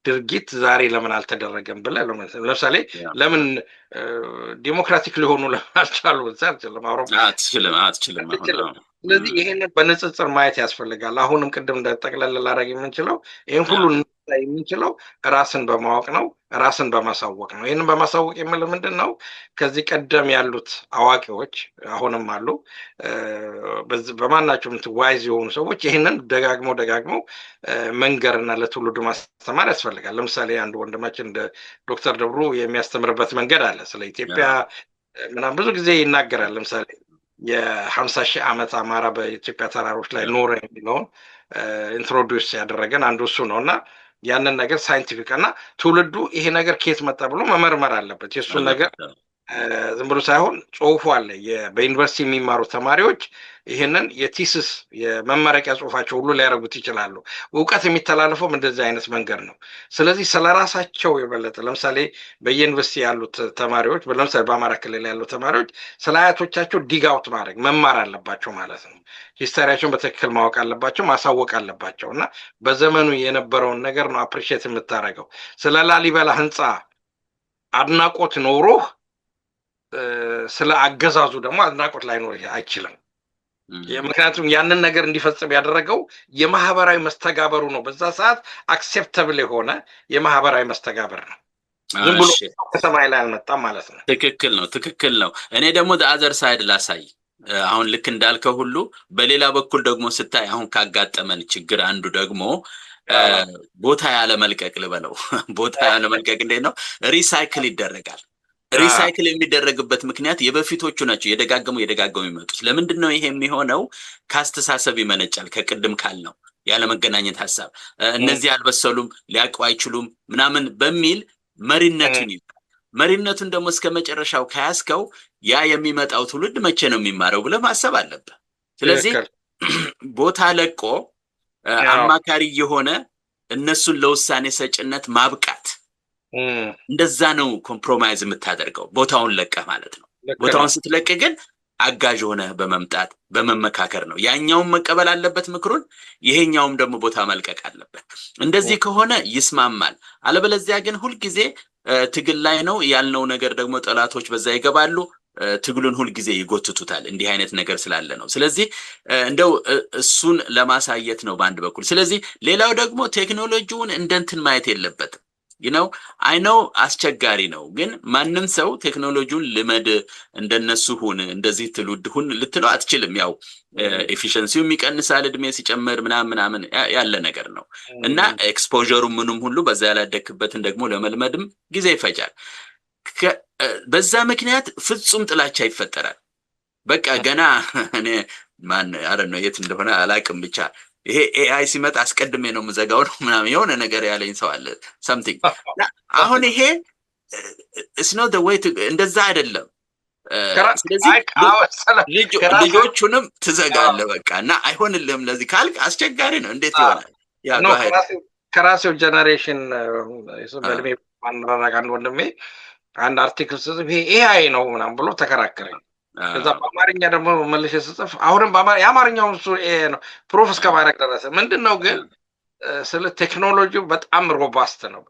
ድርጊት ዛሬ ለምን አልተደረገም ብለህ ለምሳሌ ለምን ዲሞክራቲክ ሊሆኑ አልቻሉ? አትችልም። ስለዚህ ይሄንን በንጽጽር ማየት ያስፈልጋል። አሁንም ቅድም እንደጠቅለል ላደርግ የምንችለው ይህን ሁሉ የምንችለው ራስን በማወቅ ነው፣ ራስን በማሳወቅ ነው። ይህንን በማሳወቅ የምልህ ምንድን ነው? ከዚህ ቀደም ያሉት አዋቂዎች አሁንም አሉ፣ በማናቸውም ዋይዝ የሆኑ ሰዎች ይህንን ደጋግመው መንገርና ለትውልዱ ማስተማር ያስፈልጋል። ለምሳሌ አንድ ወንድማችን እንደ ዶክተር ደብሩ የሚያስተምርበት መንገድ አለ። ስለ ኢትዮጵያ ምናምን ብዙ ጊዜ ይናገራል። ለምሳሌ የ50 ሺህ ዓመት አማራ በኢትዮጵያ ተራሮች ላይ ኖረ የሚለውን ኢንትሮዲውስ ያደረገን አንዱ እሱ ነው። እና ያንን ነገር ሳይንቲፊክ እና ትውልዱ ይሄ ነገር ከየት መጣ ብሎ መመርመር አለበት። የእሱን ነገር ዝም ብሎ ሳይሆን ጽሁፉ አለ። በዩኒቨርሲቲ የሚማሩ ተማሪዎች ይህንን የቲስስ የመመረቂያ ጽሁፋቸው ሁሉ ሊያደርጉት ይችላሉ። እውቀት የሚተላለፈው እንደዚህ አይነት መንገድ ነው። ስለዚህ ስለራሳቸው የበለጠ ለምሳሌ በየዩኒቨርሲቲ ያሉት ተማሪዎች ለምሳሌ በአማራ ክልል ያሉ ተማሪዎች ስለ አያቶቻቸው ዲጋውት ማድረግ መማር አለባቸው ማለት ነው። ሂስቶሪያቸውን በትክክል ማወቅ አለባቸው፣ ማሳወቅ አለባቸው። እና በዘመኑ የነበረውን ነገር ነው አፕሪሼት የምታደርገው። ስለ ላሊበላ ህንፃ አድናቆት ኖሮህ ስለ አገዛዙ ደግሞ አድናቆት ላይኖር አይችልም። ምክንያቱም ያንን ነገር እንዲፈጽም ያደረገው የማህበራዊ መስተጋበሩ ነው። በዛ ሰዓት አክሴፕተብል የሆነ የማህበራዊ መስተጋበር ነው። ዝም ብሎ ከሰማይ ላይ አልመጣም ማለት ነው። ትክክል ነው። እኔ ደግሞ አዘር ሳይድ ላሳይ። አሁን ልክ እንዳልከው ሁሉ በሌላ በኩል ደግሞ ስታይ አሁን ካጋጠመን ችግር አንዱ ደግሞ ቦታ ያለመልቀቅ ልበለው። ቦታ ያለመልቀቅ እንዴት ነው? ሪሳይክል ይደረጋል። ሪሳይክል የሚደረግበት ምክንያት የበፊቶቹ ናቸው የደጋገሙ ይመጡት። ለምንድን ነው ይሄ የሚሆነው? ካስተሳሰብ ይመነጫል። ከቅድም ካልነው ያለመገናኘት ሀሳብ እነዚህ አልበሰሉም ሊያውቁ አይችሉም ምናምን በሚል መሪነቱን ደግሞ እስከ መጨረሻው ከያዝከው ያ የሚመጣው ትውልድ መቼ ነው የሚማረው ብለህ ማሰብ አለብህ። ስለዚህ ቦታ ለቆ አማካሪ የሆነ እነሱን ለውሳኔ ሰጭነት ማብቃት፣ እንደዛ ነው ኮምፕሮማይዝ የምታደርገው ቦታውን ለቀህ ማለት ነው። ቦታውን ስትለቅ ግን አጋዥ ሆነህ በመምጣት በመመካከር ነው። ያኛውን መቀበል አለበት ምክሩን፣ ይሄኛውም ደግሞ ቦታ መልቀቅ አለበት። እንደዚህ ከሆነ ይስማማል። አለበለዚያ ግን ሁልጊዜ ትግል ላይ ነው ያልነው ነገር ደግሞ ጠላቶች በዛ ይገባሉ፣ ትግሉን ሁልጊዜ ይጎትቱታል። እንዲህ አይነት ነገር ስላለ ነው። ስለዚህ እንደው እሱን ለማሳየት ነው በአንድ በኩል። ስለዚህ ሌላው ደግሞ ቴክኖሎጂውን እንደንትን ማየት የለበትም። አይ ነው አስቸጋሪ ነው፣ ግን ማንም ሰው ቴክኖሎጂውን ልመድ እንደነሱ ሁን እንደዚህ ትውልድ ሁን ልትለው አትችልም። ያው ኤፊሽንሲው ይቀንሳል እድሜ ሲጨምር ምናምን ያለ ነገር ነው እና ኤክስፖዠሩ ምንም ሁሉ በዛ ያላደክበትን ደግሞ ለመልመድም ጊዜ ይፈጃል። በዛ ምክንያት ፍጹም ጥላቻ ይፈጠራል። በቃ ገና እኔ ነው የት እንደሆነ አላቅም ብቻ ይሄ ኤአይ ሲመጣ አስቀድሜ ነው የምዘጋው ነው ምናምን የሆነ ነገር ያለኝ ሰው አለ something። አሁን ይሄ it's not the way to እንደዛ አይደለም። ስለዚህ ልጆቹንም ትዘጋለህ በቃ እና አይሆንልህም። ለዚህ ካልክ አስቸጋሪ ነው። እንዴት ይሆናል? ከራሴው ጀነሬሽን በእድሜ ማንራራቅ አንድ ወንድሜ አንድ አርቲክል ስጽፍ ይሄ ኤአይ ነው ምናምን ብሎ ተከራከረኝ። ከዛ በአማርኛ ደግሞ መልሼ ስጽፍ አሁንም የአማርኛው እሱ ኤአይ ነው ፕሩፍ እስከማድረግ ደረሰ። ምንድነው ግን ስለ ቴክኖሎጂው በጣም ሮባስት ነው።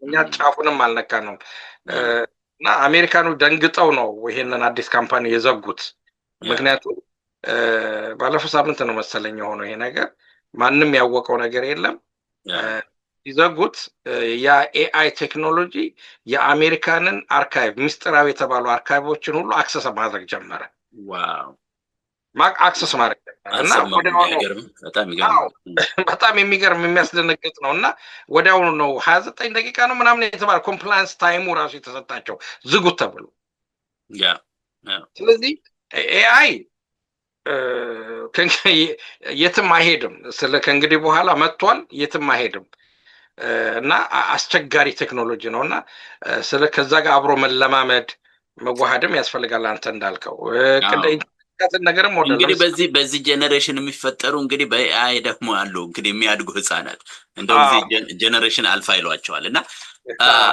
እኛ ጫፉንም አልነካ ነው እና አሜሪካኖች ደንግጠው ነው ይሄንን አዲስ ካምፓኒ የዘጉት። ምክንያቱም ባለፈው ሳምንት ነው መሰለኝ የሆነው ይሄ ነገር፣ ማንም ያወቀው ነገር የለም። ይዘጉት ያ ኤአይ ቴክኖሎጂ የአሜሪካንን አርካይቭ ምስጢራዊ የተባሉ አርካይቮችን ሁሉ አክሰስ ማድረግ ጀመረ። አክሰስ ማድረግ እና በጣም የሚገርም የሚያስደነግጥ ነው። እና ወዲያውኑ ነው 29 ደቂቃ ነው ምናምን የተባለ ኮምፕላያንስ ታይሙ ራሱ የተሰጣቸው ዝጉት ተብሎ። ስለዚህ ኤአይ የትም አይሄድም። ከእንግዲህ በኋላ መጥቷል፣ የትም አይሄድም እና አስቸጋሪ ቴክኖሎጂ ነው እና ከዛ ጋር አብሮ መለማመድ መዋሃድም ያስፈልጋል። አንተ እንዳልከው ነገርም እንግዲህ በዚህ ጄኔሬሽን የሚፈጠሩ እንግዲህ በኤአይ ደግሞ አሉ እንግዲህ የሚያድጉ ህፃናት እንደዚህ ጄኔሬሽን አልፋ ይሏቸዋል። እና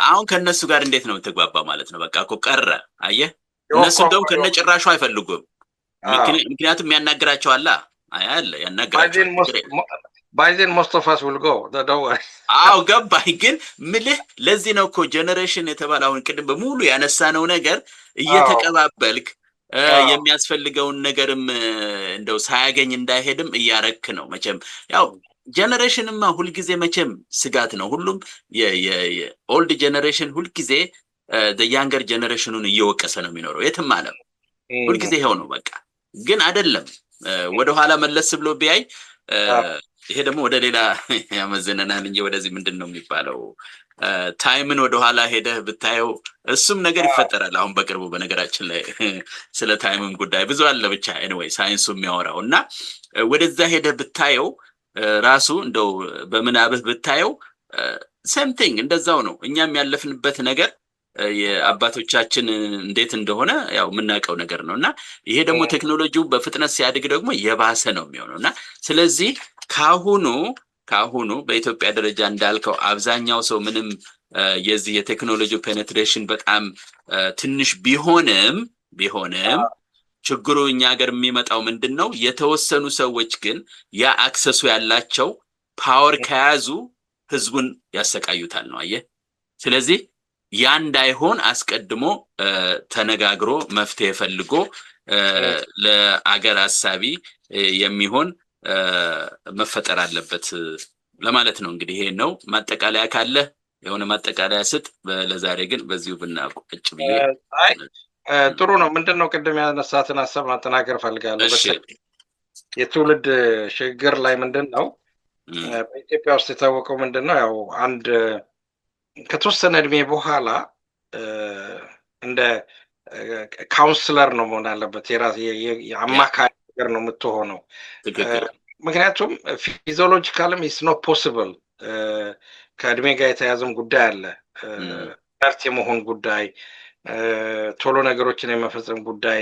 አሁን ከነሱ ጋር እንዴት ነው የምትግባባ ማለት ነው? በቃ እኮ ቀረ። አየህ እነሱ እንደውም ከነጭራሹ አይፈልጉም። ምክንያቱም ያናግራቸዋል። ያናግራቸዋል by then most of us will go. Don't worry. አዎ ገባኝ። ግን ምልህ ለዚህ ነው እኮ ጀነሬሽን የተባለውን ቅድም በሙሉ ያነሳነው ነገር እየተቀባበልክ የሚያስፈልገውን ነገርም እንደው ሳያገኝ እንዳይሄድም እያረክ ነው። መቼም ያው ጀነሬሽንማ ሁልጊዜ መቼም ስጋት ነው። ሁሉም የኦልድ ጀነሬሽን ሁልጊዜ ያንገር ጀነሬሽኑን እየወቀሰ ነው የሚኖረው የትም ዓለም ሁልጊዜ ይሄው ነው በቃ። ግን አይደለም ወደኋላ መለስ ብሎ ቢያይ ይሄ ደግሞ ወደ ሌላ ያመዘነናል እንጂ ወደዚህ ምንድነው የሚባለው ታይምን ወደኋላ ሄደህ ብታየው እሱም ነገር ይፈጠራል። አሁን በቅርቡ በነገራችን ላይ ስለ ታይምም ጉዳይ ብዙ አለ ብቻ anyway ሳይንሱ የሚያወራው እና ወደዛ ሄደህ ብታየው ራሱ እንደው በምናብህ ብታየው something እንደዛው ነው። እኛም ያለፍንበት ነገር የአባቶቻችን እንዴት እንደሆነ ያው የምናውቀው ነገር ነውና ይሄ ደግሞ ቴክኖሎጂው በፍጥነት ሲያድግ ደግሞ የባሰ ነው የሚሆነውና ስለዚህ ካሁኑ በኢትዮጵያ ደረጃ እንዳልከው አብዛኛው ሰው ምንም የዚህ የቴክኖሎጂ ፔኔትሬሽን በጣም ትንሽ ቢሆንም ችግሩ እኛ ሀገር የሚመጣው ምንድነው የተወሰኑ ሰዎች ግን ያ አክሰሱ ያላቸው ፓወር ከያዙ ህዝቡን ያሰቃዩታል ነው አየህ። ስለዚህ ያ እንዳይሆን አስቀድሞ ተነጋግሮ መፍትሄ ፈልጎ ለአገር አሳቢ የሚሆን መፈጠር አለበት ለማለት ነው። እንግዲህ ይሄ ነው ማጠቃለያ ካለ የሆነ ማጠቃለያ ስጥ። ለዛሬ ግን በዚሁ ብናቆጭ ብዬ ጥሩ ነው። ምንድነው ቅድም ያነሳትን ሐሳብ ማጠናከር ፈልጋለሁ። የትውልድ ሽግግር ላይ ምንድነው በኢትዮጵያ ውስጥ የታወቀው ምንድነው ያው አንድ ከተወሰነ እድሜ በኋላ እንደ ካውንስለር ነው መሆን አለበት። የራስ የአማካሪ ነገር ነው የምትሆነው። ምክንያቱም ፊዚዮሎጂካልም ኢስ ኖት ፖሲብል ከእድሜ ጋር የተያዘም ጉዳይ አለ። ርት የመሆን ጉዳይ ቶሎ ነገሮችን የመፈጸም ጉዳይ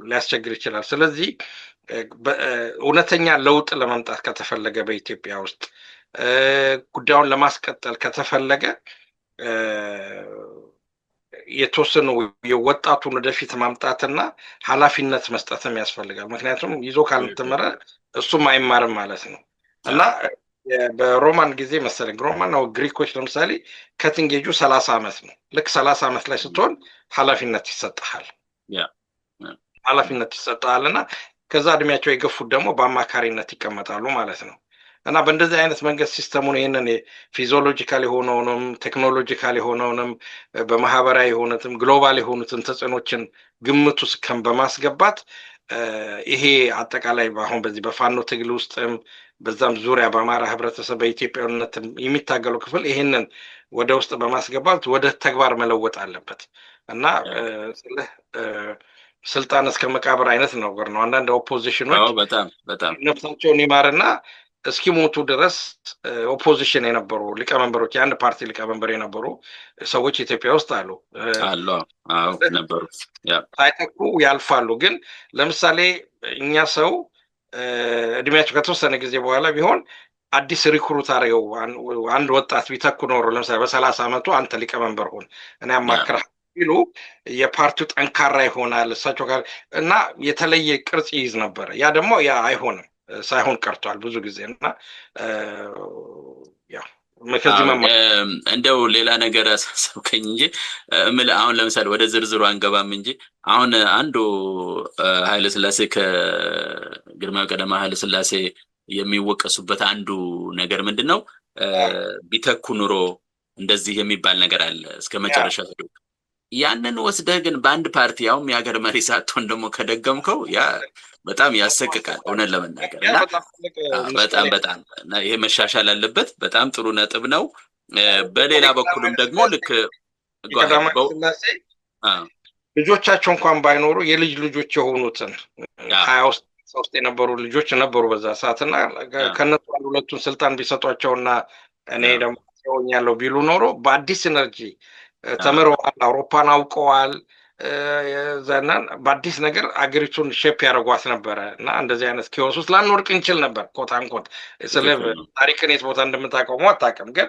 ሊያስቸግር ይችላል። ስለዚህ እውነተኛ ለውጥ ለማምጣት ከተፈለገ በኢትዮጵያ ውስጥ ጉዳዩን ለማስቀጠል ከተፈለገ የተወሰኑ የወጣቱን ወደፊት ማምጣትና ኃላፊነት መስጠትም ያስፈልጋል። ምክንያቱም ይዞ ካልተመረ እሱም አይማርም ማለት ነው እና በሮማን ጊዜ መሰለኝ ሮማን ነው ግሪኮች ለምሳሌ ከቲንጌጁ 30 ዓመት ነው። ልክ 30 ዓመት ላይ ስትሆን ኃላፊነት ይሰጣልና ከዛ እድሜያቸው የገፉት ደግሞ በአማካሪነት ይቀመጣሉ ማለት ነው። እና በእንደዚህ አይነት መንገድ ሲስተሙን ይሄንን ፊዚዮሎጂካል የሆነውንም ቴክኖሎጂካል የሆነውንም በማህበራዊ የሆኑትም ግሎባል የሆኑትን ተጽዕኖችን ግምት ውስጥ በማስገባት ይሄ አጠቃላይ አሁን በዚህ በፋኖ ትግል ውስጥም በዛም ዙሪያ በአማራ ህብረተሰብ በኢትዮጵያዊነት የሚታገለው ክፍል ይሄንን ወደ ውስጥ በማስገባት ወደ ተግባር መለወጥ አለበት እና ስልጣን እስከ መቃብር አይነት ነገር ነው። አንዳንድ ኦፖዚሽኖች በጣም ነፍሳቸውን ይማርና እስኪሞቱ ድረስ ኦፖዚሽን የነበሩ ሊቀመንበሮች የአንድ ፓርቲ ሊቀመንበር የነበሩ ሰዎች ኢትዮጵያ ውስጥ አሉ ነበሩ። ሳይተኩ ያልፋሉ። ግን ለምሳሌ እኛ ሰው እድሜያቸው ከተወሰነ ጊዜ በኋላ ቢሆን አዲስ ሪክሩት አድርገው አንድ ወጣት ቢተኩ ኖሮ ለምሳሌ በ30 ዓመቱ አንተ ሊቀመንበር ሆን እኔ አማክርሃለሁ ቢሉ የፓርቲው ጠንካራ ይሆናል እሳቸው ጋር እና የተለየ ቅርጽ ይይዝ ነበር። ያ ደግሞ ያ አይሆንም ሳይሆን ቀርቷል ብዙ ጊዜ እና ያው እንደው ሌላ ነገር አሳሰብከኝ እንጂ አሁን ለምሳሌ ወደ ዝርዝሩ አንገባም እንጂ አሁን አንዱ ኃይለ ሥላሴ ከግርማዊ ቀዳማዊ ኃይለ ሥላሴ የሚወቀሱበት አንዱ ነገር ምንድነው ቢተኩ ኑሮ እንደዚህ የሚባል ነገር አለ እስከ መጨረሻ ሄዶ ያንን ወስደህ ግን በአንድ ፓርቲ ያውም የሀገር መሪ ሳትሆን ደግሞ ከደገምከው ያ በጣም ያሰቅቃል እውነት ለመናገር እና በጣም እና ይሄ መሻሻል አለበት። በጣም ጥሩ ነጥብ ነው። በሌላ በኩልም ደግሞ ልክ ልጆቻቸው እንኳን ባይኖሩ የልጅ ልጆች የሆኑትን 23 የነበሩ ልጆች ነበሩ በዛ ሰዓትና ከነሱ ሁለቱን ስልጣን ቢሰጧቸውና እኔ ደግሞ ያለው ቢሉ ኖሮ በአዲስ ኤነርጂ ተምረዋል፣ አውሮፓን አውቀዋል፣ ዘናን በአዲስ ነገር አገሪቱን ሼፕ ያደርጓት ነበረ እና እንደዚህ አይነት ኪዮስ ውስጥ ላንወድቅ እንችል ነበር። ኮት አንኮት ስለ ታሪክን የት ቦታ እንደምታቆመው አታውቅም፣ ግን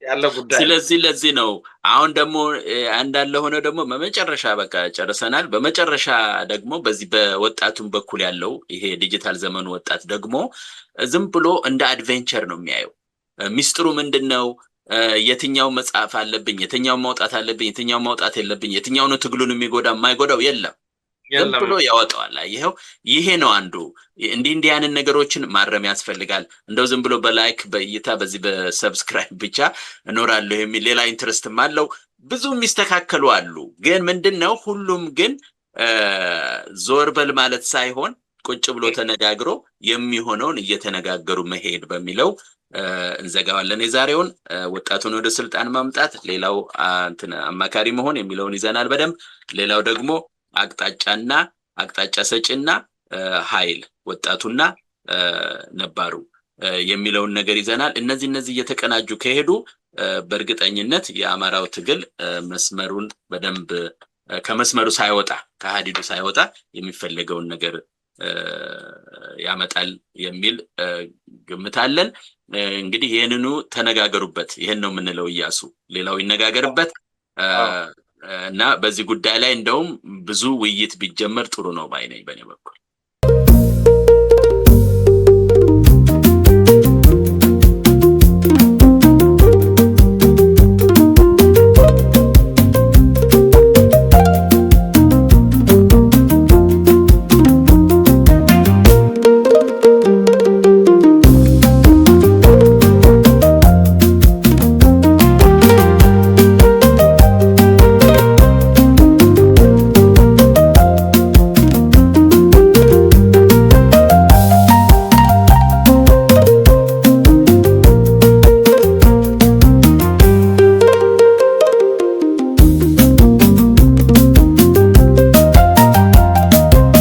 ያለው ጉዳይ። ስለዚህ ለዚህ ነው አሁን ደግሞ አንዳለ ሆነ ደግሞ በመጨረሻ በቃ ጨርሰናል። በመጨረሻ ደግሞ በዚህ በወጣቱም በኩል ያለው ይሄ ዲጂታል ዘመኑ ወጣት ደግሞ ዝም ብሎ እንደ አድቬንቸር ነው የሚያየው። ሚስጥሩ ምንድነው? የትኛው መጽሐፍ አለብኝ፣ የትኛው ማውጣት አለብኝ፣ የትኛው ማውጣት የለብኝ፣ የትኛው ነው ትግሉን የሚጎዳ የማይጎዳው የለም። ዝም ብሎ ያወጣዋል። ይሄ ነው አንዱ። እንዲህ ያንን ነገሮችን ማረም ያስፈልጋል። እንደው ዝም ብሎ በላይክ በእይታ በዚህ በሰብስክራይብ ብቻ እኖራለሁ የሚል ሌላ ኢንትረስትም አለው። ብዙ የሚስተካከሉ አሉ። ግን ምንድነው ሁሉም ግን ዞር በል ማለት ሳይሆን ቁጭ ብሎ ተነጋግሮ የሚሆነውን እየተነጋገሩ መሄድ በሚለው እንዘጋዋለን። የዛሬውን ወጣቱን ወደ ስልጣን ማምጣት፣ ሌላው አማካሪ መሆን የሚለውን ይዘናል በደንብ። ሌላው ደግሞ አቅጣጫ ሰጪና ኃይል ወጣቱና ነባሩ የሚለውን ነገር ይዘናል። እነዚህ እየተቀናጁ ከሄዱ በእርግጠኝነት የአማራው ትግል መስመሩን በደንብ ከመስመሩ ሳይወጣ ከሀዲዱ ሳይወጣ የሚፈለገውን ነገር ያመጣል የሚል ግምት አለን። እንግዲህ ይህንኑ ተነጋገሩበት። ይህን ነው የምንለው። እያሱ ሌላው ይነጋገርበት እና በዚህ ጉዳይ ላይ እንደውም ብዙ ውይይት ቢጀመር ጥሩ ነው ባይ ነኝ በእኔ በኩል።